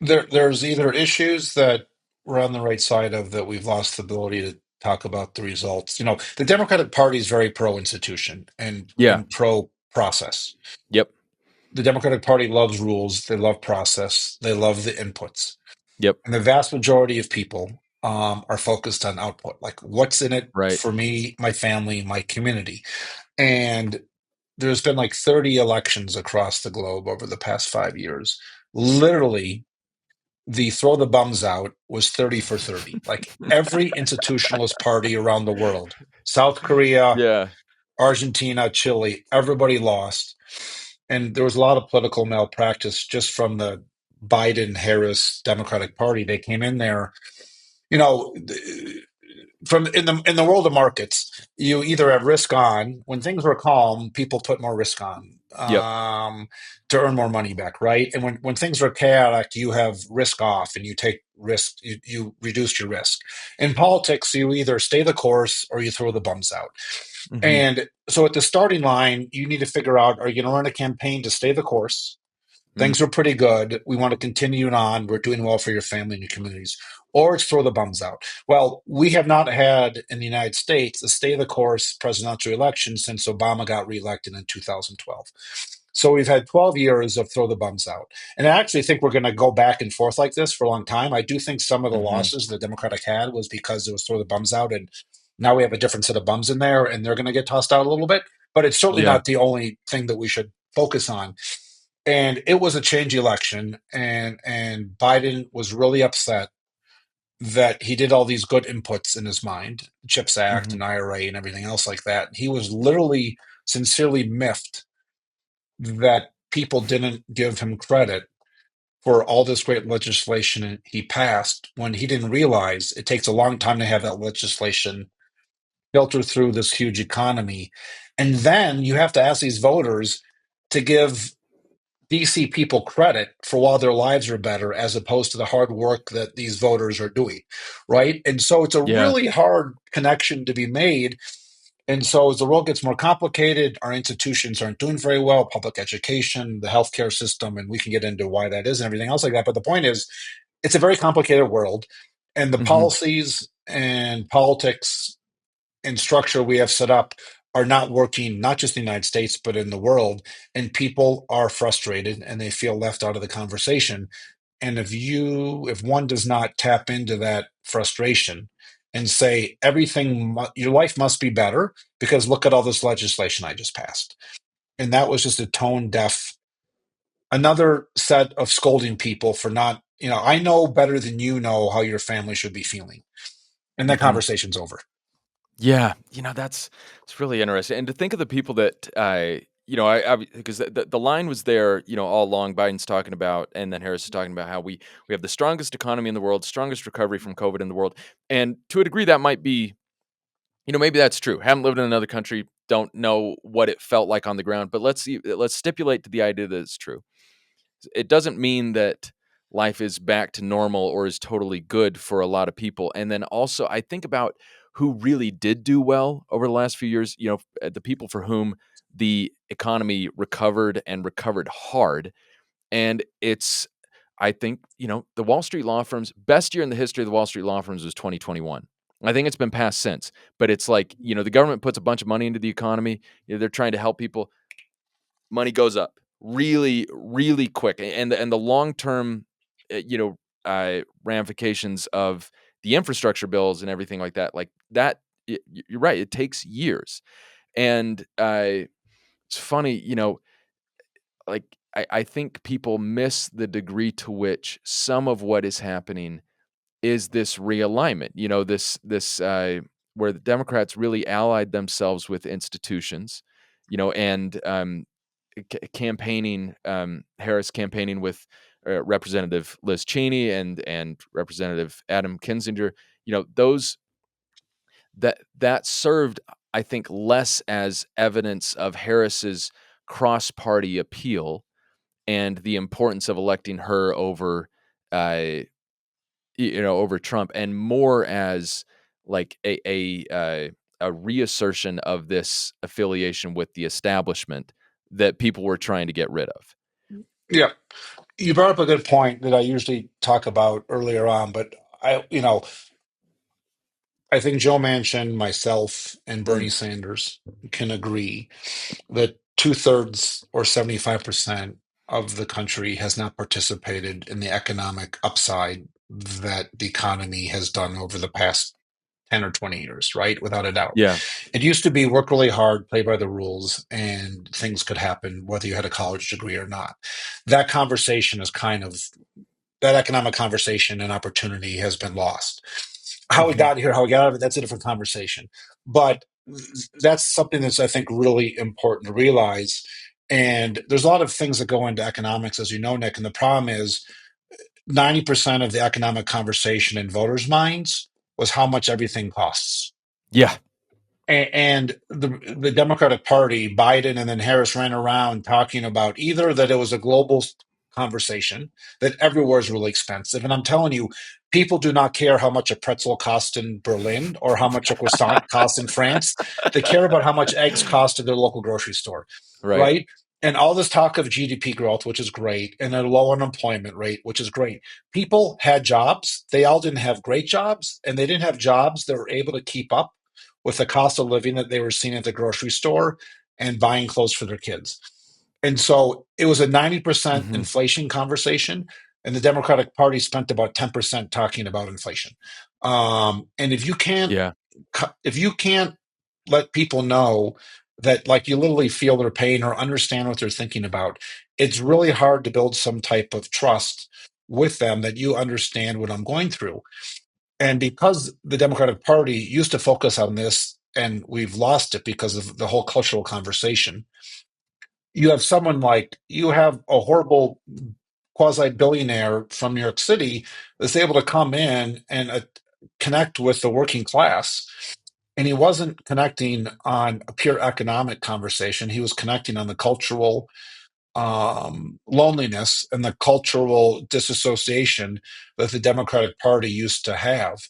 There's either issues that we're on the right side of that we've lost the ability to talk about the results. The Democratic Party is very pro institution and Yeah. and pro process. Yep. The Democratic Party loves rules, they love process, they love the inputs. Yep. And the vast majority of people are focused on output, like what's in it Right. for me, my family, my community. And there's been like 30 elections across the globe over the past 5 years. Literally, the throw the bums out was 30 for 30. Like every institutionalist party around the world, South Korea, Yeah. Argentina, Chile, everybody lost. And there was a lot of political malpractice just from the Biden Harris Democratic Party. They came in there, you know, from in the world of markets, you either have risk on. When things were calm, people put more risk on Yep. to earn more money back, right? And when things are chaotic, you have risk off and you take risk. You reduce your risk. In politics, you either stay the course or you throw the bums out. Mhm. And so at the starting line, you need to figure out: are you going to run a campaign to stay the course? Mm. Things are pretty good. We want to continue on. We're doing well for your family and your communities. Or it's throw the bums out. Well, we have not had in the United States a stay the course presidential election since Obama got reelected in 2012. So we've had 12 years of throw the bums out. And I actually think we're going to go back and forth like this for a long time. I do think some of the Mhm. losses the Democratic had was because it was throw the bums out. And Now we have a different set of bums in there, and they're going to get tossed out a little bit. But it's certainly Yeah. not the only thing that we should focus on. And it was a change election, and Biden was really upset that he did all these good inputs in his mind, CHIPS Act Hmm. and IRA and everything else like that. He was literally sincerely miffed that people didn't give him credit for all this great legislation he passed when he didn't realize it takes a long time to have that legislation filter through this huge economy. And then you have to ask these voters to give DC people credit for while their lives are better as opposed to the hard work that these voters are doing, right? And so it's a Yeah. really hard connection to be made. And so as the world gets more complicated, our institutions aren't doing very well, public education, the healthcare system, and we can get into why that is and everything else like that. But the point is, it's a very complicated world, and the Hmm. policies and politics and structure we have set up are not working, not just in the United States, but in the world. And people are frustrated and they feel left out of the conversation. And if one does not tap into that frustration and say, your life must be better because look at all this legislation I just passed. And that was just a tone deaf, another set of scolding people for not, I know better than you know how your family should be feeling. And that Hmm. conversation's over. Yeah, that's it's really interesting, and to think of the people that I because the line was there, all along. Biden's talking about, and then Harris is talking about how we have the strongest economy in the world, strongest recovery from COVID in the world, and to a degree that might be, maybe that's true. Haven't lived in another country, don't know what it felt like on the ground, but let's stipulate to the idea that it's true. It doesn't mean that life is back to normal or is totally good for a lot of people. And then also, I think about who really did do well over the last few years, the people for whom the economy recovered and recovered hard. And I think, the Wall Street law firms, best year in the history of the Wall Street law firms was 2021. I think it's been passed since, but it's like, the government puts a bunch of money into the economy. They're trying to help people, money goes up really, really quick, and the long term, ramifications of the infrastructure bills and everything like that. You're right; it takes years, and it's funny, like I think people miss the degree to which some of what is happening is this realignment. This where the Democrats really allied themselves with institutions, and campaigning, Harris campaigning with Representative Liz Cheney and Representative Adam Kinzinger, those that served, I think, less as evidence of Harris's cross-party appeal and the importance of electing her over, uh, over Trump, and more as like a reassertion of this affiliation with the establishment that people were trying to get rid of. Yeah. You brought up a good point that I usually talk about earlier on, but I think Joe Manchin, myself, and Bernie Mm, Sanders can agree that two-thirds or 75% of the country has not participated in the economic upside that the economy has done over the past 10 or 20 years, right? Without a doubt. yeah. It used to be work really hard, play by the rules, and things could happen whether you had a college degree or not. That conversation is that economic conversation and opportunity has been lost. How we Hmm. got here, how we got out of it, that's a different conversation. But that's something that's, I think, really important to realize. And there's a lot of things that go into economics, as you know, Nick. And the problem is 90% of the economic conversation in voters' minds was how much everything costs. Yeah. And the Democratic Party, Biden and then Harris ran around talking about either that it was a global conversation, that everywhere is really expensive. And I'm telling you, people do not care how much a pretzel costs in Berlin or how much a croissant costs in France. They care about how much eggs cost at their local grocery store, Right. right? And all this talk of GDP growth, which is great, and a low unemployment rate, which is great. People had jobs. They all didn't have great jobs, and they didn't have jobs that were able to keep up with the cost of living that they were seeing at the grocery store and buying clothes for their kids. And so it was a 90% Hmm. inflation conversation, and the Democratic Party spent about 10% talking about inflation. And if you can't Yeah. if you can't let people know that, like, you literally feel their pain or understand what they're thinking about, it's really hard to build some type of trust with them that you understand what I'm going through. And because the Democratic Party used to focus on this, and we've lost it because of the whole cultural conversation, you have someone like, you have a horrible quasi billionaire from New York City that's able to come in and connect with the working class. And he wasn't connecting on a pure economic conversation. He was connecting on the cultural loneliness and the cultural disassociation that the Democratic Party used to have.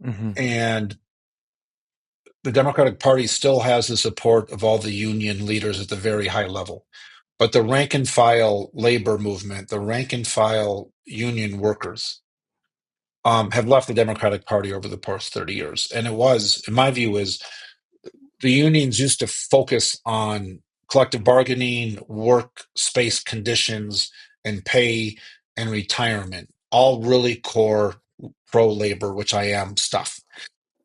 Hmm. And the Democratic Party still has the support of all the union leaders at the very high level. But the rank and file labor movement, the rank and file union workers, have left the Democratic Party over the past 30 years. And it was, in my view, is the unions used to focus on collective bargaining, workspace conditions, and pay and retirement, all really core pro labor, which I am stuff.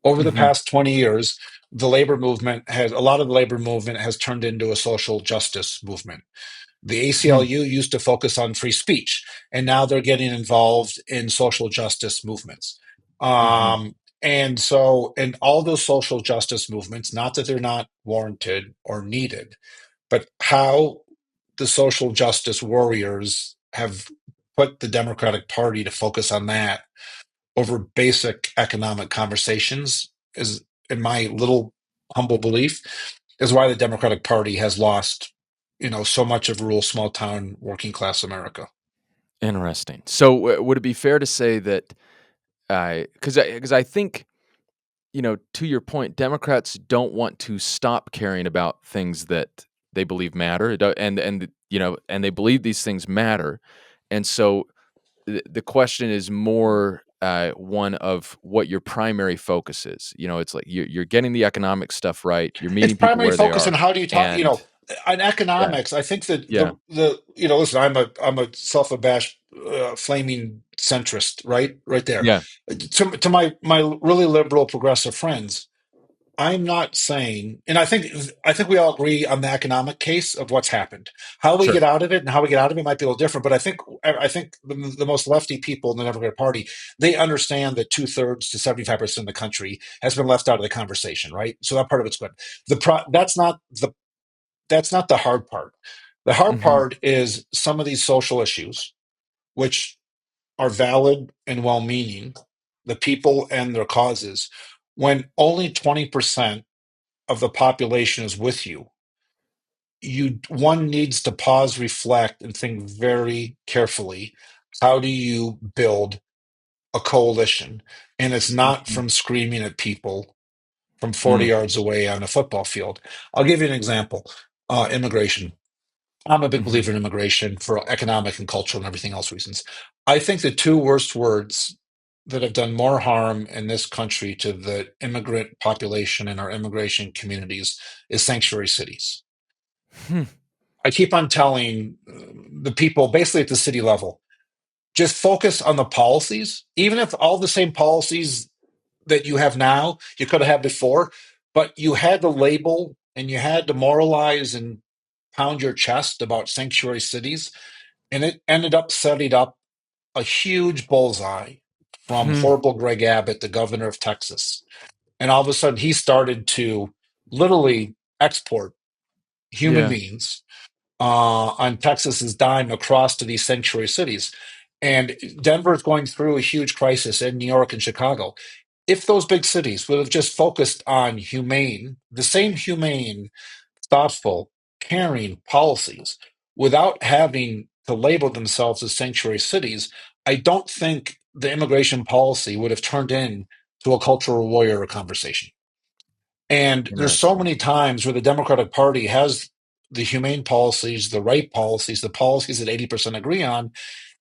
Over the Hmm. past 20 years, the labor movement has a lot of the labor movement has turned into a social justice movement. The Hmm. ACLU used to focus on free speech, and now they're getting involved in social justice movements. Hmm. And so, in all those social justice movements, not that they're not warranted or needed, but how the social justice warriors have put the Democratic Party to focus on that over basic economic conversations is, in my little humble belief, is why the Democratic Party has lost, so much of rural, small town, working class America. Interesting. So, would it be fair to say that, because I think, to your point, Democrats don't want to stop caring about things that they believe matter, and they believe these things matter, and so the question is more one of what your primary focus is. It's like you're getting the economic stuff right, you're It's meeting people primary where they focus on are, how do you talk, and on yeah, economics. I think that yeah, listen, I'm a self-abashed, flaming centrist, right there. yeah, To my really liberal progressive friends, I'm not saying, and I think we all agree on the economic case of what's happened. How we sure, get out of it and how we get out of it might be a little different. But I think the most lefty people in the Democratic Party, they understand that 2/3 to 75% of the country has been left out of the conversation, right? So that part of it's good. That's not the hard part. The hard hmm, part is some of these social issues, which are valid and well-meaning, the people and their causes. When only 20% of the population is with you, one needs to pause, reflect, and think very carefully. How do you build a coalition? And it's not hmm, from screaming at people from 40 mm, yards away on a football field. I'll give you an example. Immigration. I'm a big hmm, believer in immigration for economic and cultural and everything else reasons. I think the two worst words that have done more harm in this country to the immigrant population and our immigration communities is sanctuary cities. hmm, I keep on telling the people, basically at the city level, just focus on the policies, even if all the same policies that you have now, you could have had before, but you had to label and you had to moralize and pound your chest about sanctuary cities. And it ended up setting up a huge bullseye from hmm, horrible Greg Abbott, the governor of Texas. And all of a sudden, he started to literally export human yeah, beings on Texas's dime across to these sanctuary cities. And Denver is going through a huge crisis, in New York and Chicago. If those big cities would have just focused on the same humane, thoughtful, caring policies without having to label themselves as sanctuary cities, I don't think the immigration policy would have turned into a cultural warrior conversation. And there's so interesting. many times where the Democratic Party has the humane policies, the right policies, the policies that 80% agree on,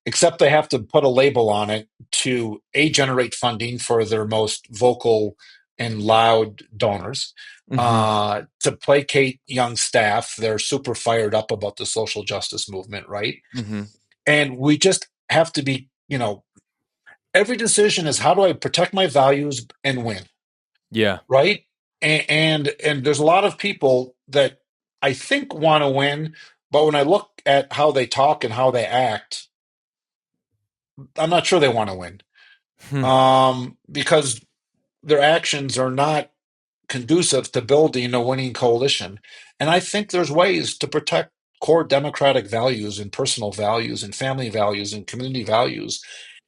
except they have to put a label on it to generate funding for their most vocal and loud donors, Hmm. to placate young staff. They're super fired up about the social justice movement, right? Hmm. And we just have to be, every decision is how do I protect my values and win? Yeah. right? And there's a lot of people that I think want to win, but when I look at how they talk and how they act, I'm not sure they want to win. Hmm. Because their actions are not conducive to building a winning coalition. And I think there's ways to protect core democratic values and personal values and family values and community values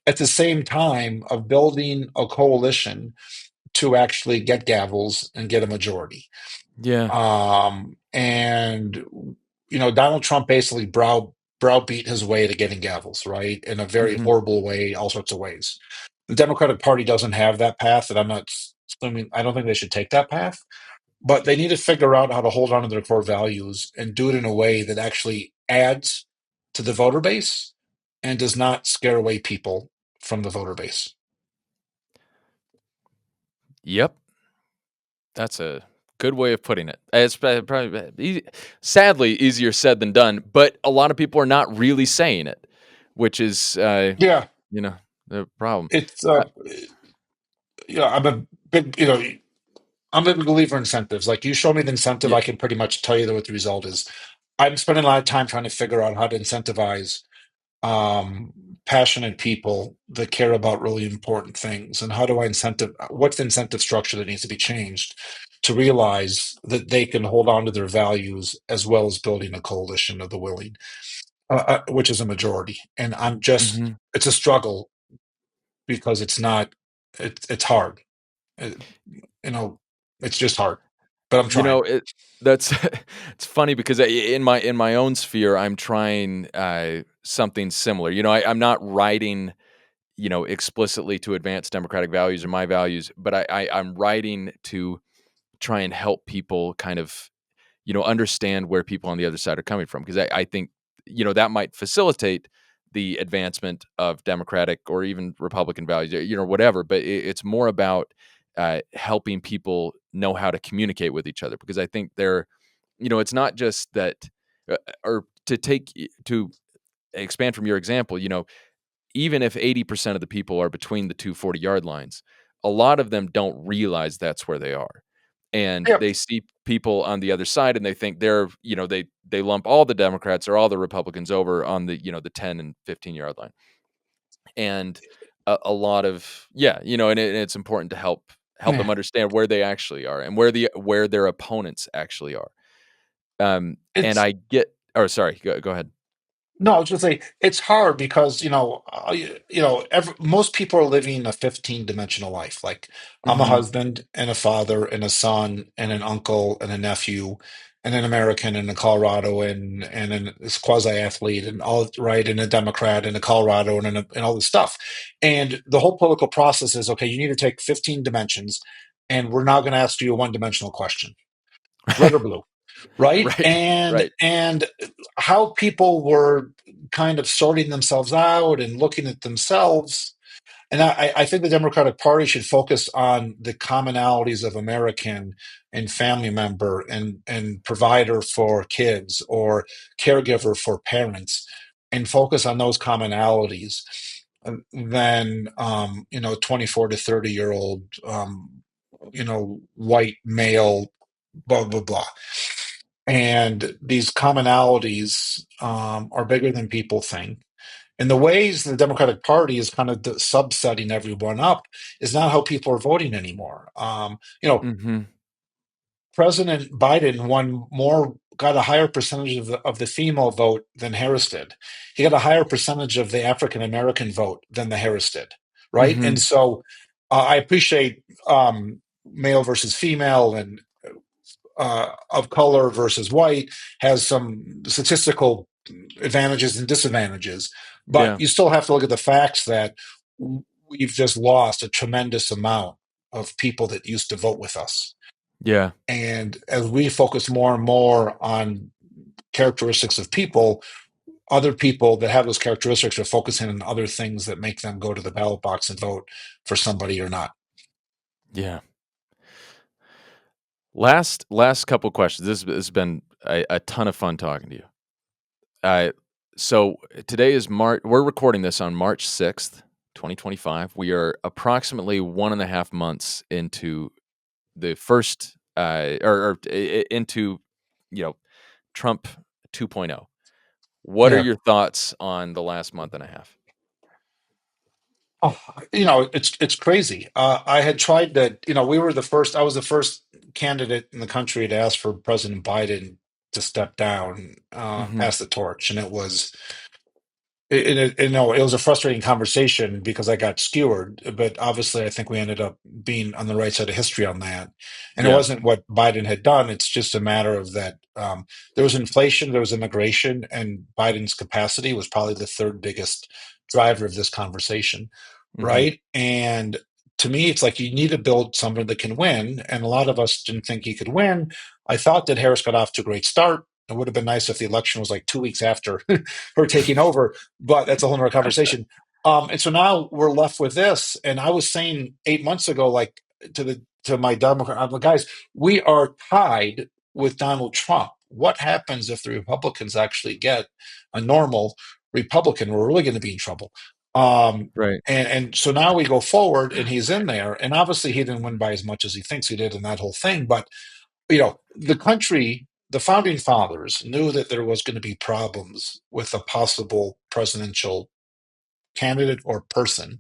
at the same time of building a coalition to actually get gavels and get a majority. Yeah. And Donald Trump basically browbeat his way to getting gavels, right? In a very Hmm. horrible way, all sorts of ways. The Democratic Party doesn't have that path, and I'm not assuming, I don't think they should take that path, but they need to figure out how to hold on to their core values and do it in a way that actually adds to the voter base and does not scare away people from the voter base. Yep. That's a good way of putting it. It's probably sadly easier said than done, but a lot of people are not really saying it, which is, Yeah, you know, the problem. it's Uh, I'm a big I'm a big believer in incentives. Like, you show me the incentive, yeah. I can pretty much tell you what the result is. I'm spending a lot of time trying to figure out how to incentivize um, passionate people that care about really important things, and how do I incentive? What's the incentive structure that needs to be changed to realize that they can hold on to their values as well as building a coalition of the willing, which is a majority. And Mhm. it's a struggle because it's not, it's hard. It, you know, it's just hard, but I'm You trying. know, that's it's funny because in my own sphere, I'm trying, something similar. I'm not writing, explicitly to advance democratic values or my values, but I'm writing to try and help people kind of, understand where people on the other side are coming from. Because I think, that might facilitate the advancement of democratic or even Republican values, whatever. But it's more about helping people know how to communicate with each other. Because I think it's not just that, or to expand from your example, even if 80% of the people are between the two 40-yard lines, a lot of them don't realize that's where they are. And Yep. they see people on the other side and they think they lump all the Democrats or all the Republicans over on the 10 and 15-yard line. And a lot of, yeah, and it's important to help Yeah. them understand where they actually are and where their opponents actually are. And It's I get, or sorry, go ahead. No, I was just say it's hard because most people are living a 15-dimensional life. Like, I'm a Hmm. husband and a father and a son and an uncle and a nephew and an American and a Colorado and an this quasi athlete and all right and a Democrat and a Colorado and all this stuff. And the whole political process is, okay, you need to take 15 dimensions, and we're now going to ask you a one-dimensional question: red or blue? Right. Right, and right. and how people were kind of sorting themselves out and looking at themselves. And I think the Democratic Party should focus on the commonalities of American and family member and provider for kids or caregiver for parents, and focus on those commonalities than 24 to 30-year-old white male, blah blah blah. And these commonalities are bigger than people think. And the ways the Democratic Party is kind of subsetting everyone up is not how people are voting anymore. Hmm. President Biden got a higher percentage of the female vote than Harris did. He got a higher percentage of the African American vote than the Harris did, right? Hmm. And so I appreciate male versus female and of color versus white has some statistical advantages and disadvantages, but Yeah, you still have to look at the facts that we've just lost a tremendous amount of people that used to vote with us. yeah, And as we focus more and more on characteristics of people, other people that have those characteristics are focusing on other things that make them go to the ballot box and vote for somebody or not. yeah. Last couple questions. This has been a ton of fun talking to you. Uh, so today is March. We're recording this on March 6th, 2025. We are approximately 1.5 months into the first into Trump 2.0. What are Yeah. your thoughts on the last month and a half? Oh, it's crazy. I had tried that. We were the first. I was the first candidate in the country to ask for President Biden to step down, Hmm. pass the torch, and it was. It was a frustrating conversation because I got skewered, but obviously I think we ended up being on the right side of history on that. And it Yeah. wasn't what Biden had done. It's just a matter of that there was inflation, there was immigration, and Biden's capacity was probably the third biggest driver of this conversation, Hmm. right? And to me, it's like you need to build someone that can win. And a lot of us didn't think he could win. I thought that Harris got off to a great start. It would have been nice if the election was like 2 weeks after her taking over, but that's a whole nother conversation. And so now we're left with this. And I was saying 8 months ago, like to my Democrat, I'm like, guys, we are tied with Donald Trump. What happens if the Republicans actually get a normal Republican? We're really going to be in trouble. Um, Right. and so now we go forward, and he's in there, and obviously he didn't win by as much as he thinks he did in that whole thing. But the country, the founding fathers knew that there was going to be problems with a possible presidential candidate or person.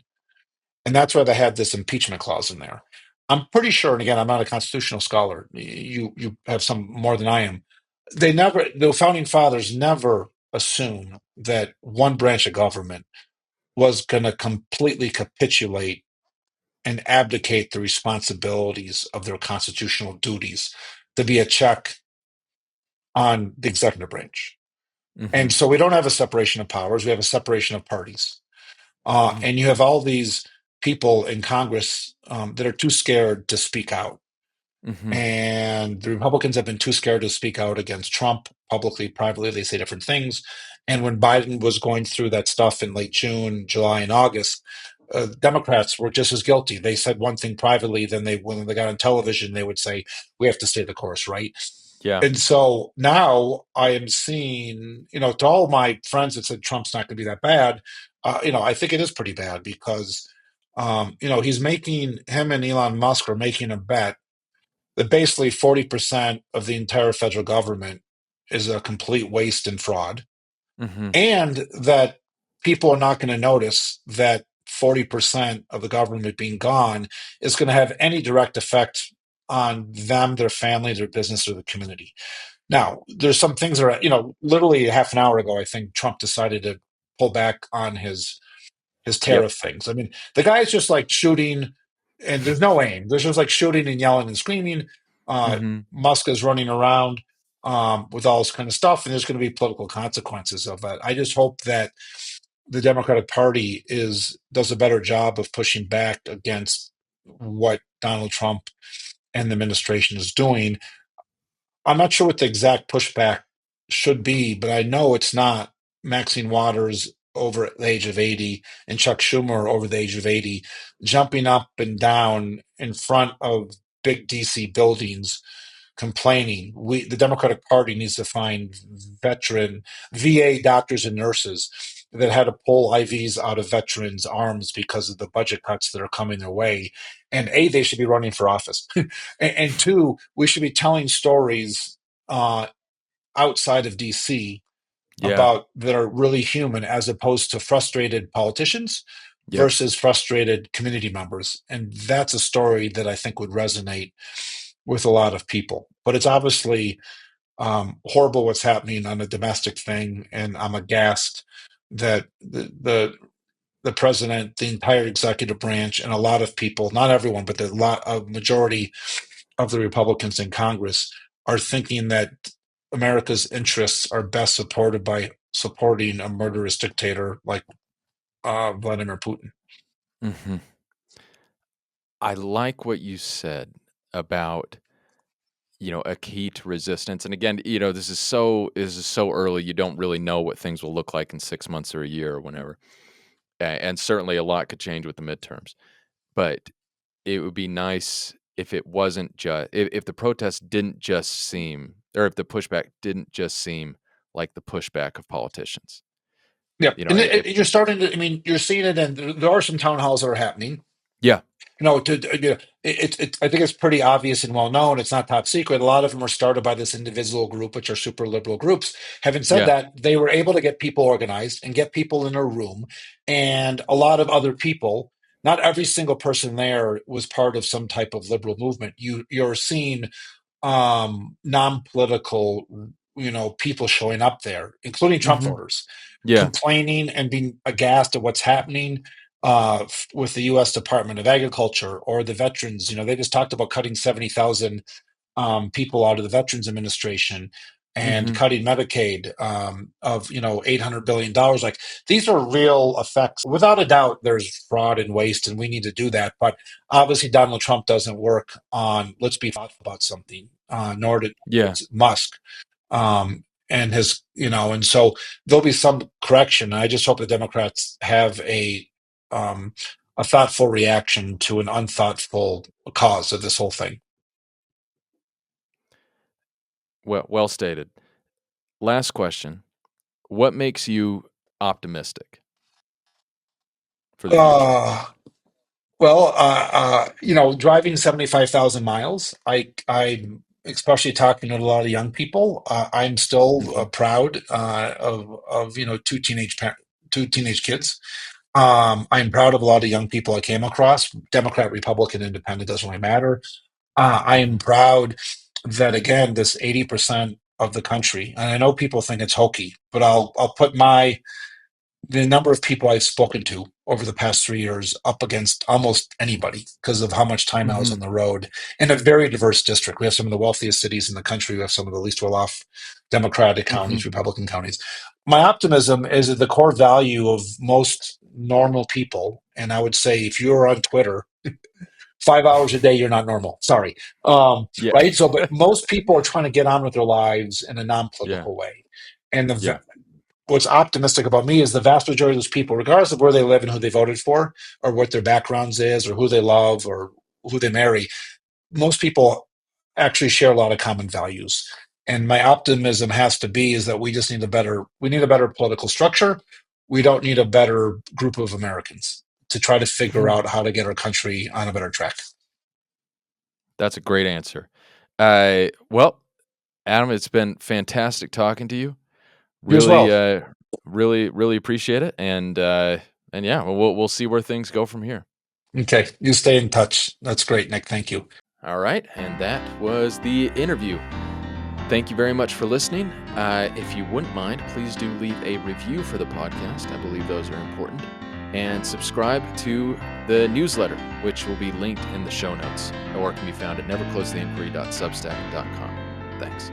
And that's why they had this impeachment clause in there. I'm pretty sure, and again, I'm not a constitutional scholar. You have some more than I am. The founding fathers never assumed that one branch of government was going to completely capitulate and abdicate the responsibilities of their constitutional duties to be a check on the executive branch. Hmm. And so we don't have a separation of powers, we have a separation of parties. Hmm. And you have all these people in Congress that are too scared to speak out. Hmm. And the Republicans have been too scared to speak out against Trump publicly, privately. They say different things. And when Biden was going through that stuff in late June, July, and August, Democrats were just as guilty. They said one thing privately, then when they got on television, they would say, "We have to stay the course," right? Yeah. And so now I am seeing, to all my friends that said Trump's not going to be that bad, I think it is pretty bad because, he's making him and Elon Musk are making a bet that basically 40% of the entire federal government is a complete waste and fraud, Hmm. and that people are not going to notice that 40% of the government being gone is going to have any direct effect on them, their family, their business, or the community. Now, there's some things that are, literally half an hour ago, I think Trump decided to pull back on his Yep. tariff things. I mean, the guy's just like shooting, and there's no aim. There's just like shooting and yelling and screaming. Hmm. Musk is running around with all this kind of stuff, and there's going to be political consequences of that. I just hope that the Democratic Party does a better job of pushing back against what Donald Trump and the administration is doing. I'm not sure what the exact pushback should be, but I know it's not Maxine Waters over the age of 80 and Chuck Schumer over the age of 80 jumping up and down in front of big DC buildings complaining. The Democratic Party needs to find veteran VA doctors and nurses that had to pull IVs out of veterans' arms because of the budget cuts that are coming their way. And A, they should be running for office. And two, we should be telling stories uh, outside of DC Yeah. about that are really human, as opposed to frustrated politicians Yep. versus frustrated community members. And that's a story that I think would resonate with a lot of people. But it's obviously horrible what's happening on a domestic thing, and I'm aghast that the president, the entire executive branch, and a lot of people, not everyone, but a majority of the Republicans in Congress are thinking that America's interests are best supported by supporting a murderous dictator like Vladimir Putin. Hmm. I like what you said about, a key to resistance. And again, this is so early. You don't really know what things will look like in 6 months or a year or whenever. And certainly a lot could change with the midterms. But it would be nice if it wasn't just if the protest didn't just seem, or if the pushback didn't just seem like the pushback of politicians. Yeah, You know, and if you're starting to. I mean, you're seeing it, and there are some town halls that are happening. Yeah. I think it's pretty obvious and well known. It's not top secret. A lot of them are started by this individual group, which are super liberal groups. Having said Yeah. that, they were able to get people organized and get people in a room, and a lot of other people. Not every single person there was part of some type of liberal movement. You're seeing non-political, people showing up there, including Trump Hmm. voters, Yeah. complaining and being aghast at what's happening with the U.S. Department of Agriculture or the veterans. They just talked about cutting 70,000 people out of the Veterans Administration and Hmm. cutting Medicaid of $800 billion. Like, these are real effects. Without a doubt, there's fraud and waste, and we need to do that. But obviously, Donald Trump doesn't work on let's be thoughtful about something, nor Yeah. does Musk. And and so there'll be some correction. I just hope the Democrats have a thoughtful reaction to an unthoughtful cause of this whole thing. Well stated. Last question. What makes you optimistic for the future? Uh, driving 75,000 miles, I'm especially talking to a lot of young people. I'm still Hmm. proud of two teenage kids. I'm proud of a lot of young people I came across. Democrat, Republican, Independent doesn't really matter. I Hmm. am proud that, again, this 80% of the country, and I know people think it's hokey, but I'll put the number of people I've spoken to over the past 3 years up against almost anybody because of how much time I was Hmm. on the road in a very diverse district. We have some of the wealthiest cities in the country. We have some of the least well-off Democratic Hmm. counties, Republican counties. My optimism is that the core value of most normal people, and I would say if you're on Twitter 5 hours a day, you're not normal. Sorry. Yeah. Right. So, but most people are trying to get on with their lives in a Yeah. non-political way. And Yeah. what's optimistic about me is the vast majority of those people, regardless of where they live and who they voted for, or what their backgrounds is, or who they love, or who they marry, most people actually share a lot of common values. And my optimism has to be is that we need a better political structure. We don't need a better group of Americans to try to figure out how to get our country on a better track. That's a great answer. Well, Adam, it's been fantastic talking to you. You as Really, well. really appreciate it, and yeah, we'll see where things go from here. Okay. You stay in touch. That's great, Nick. Thank you. All right, and that was the interview. Thank you very much for listening. If you wouldn't mind, please do leave a review for the podcast. I believe those are important. And subscribe to the newsletter, which will be linked in the show notes or can be found at neverclosetheinquiry.substack.com. Thanks.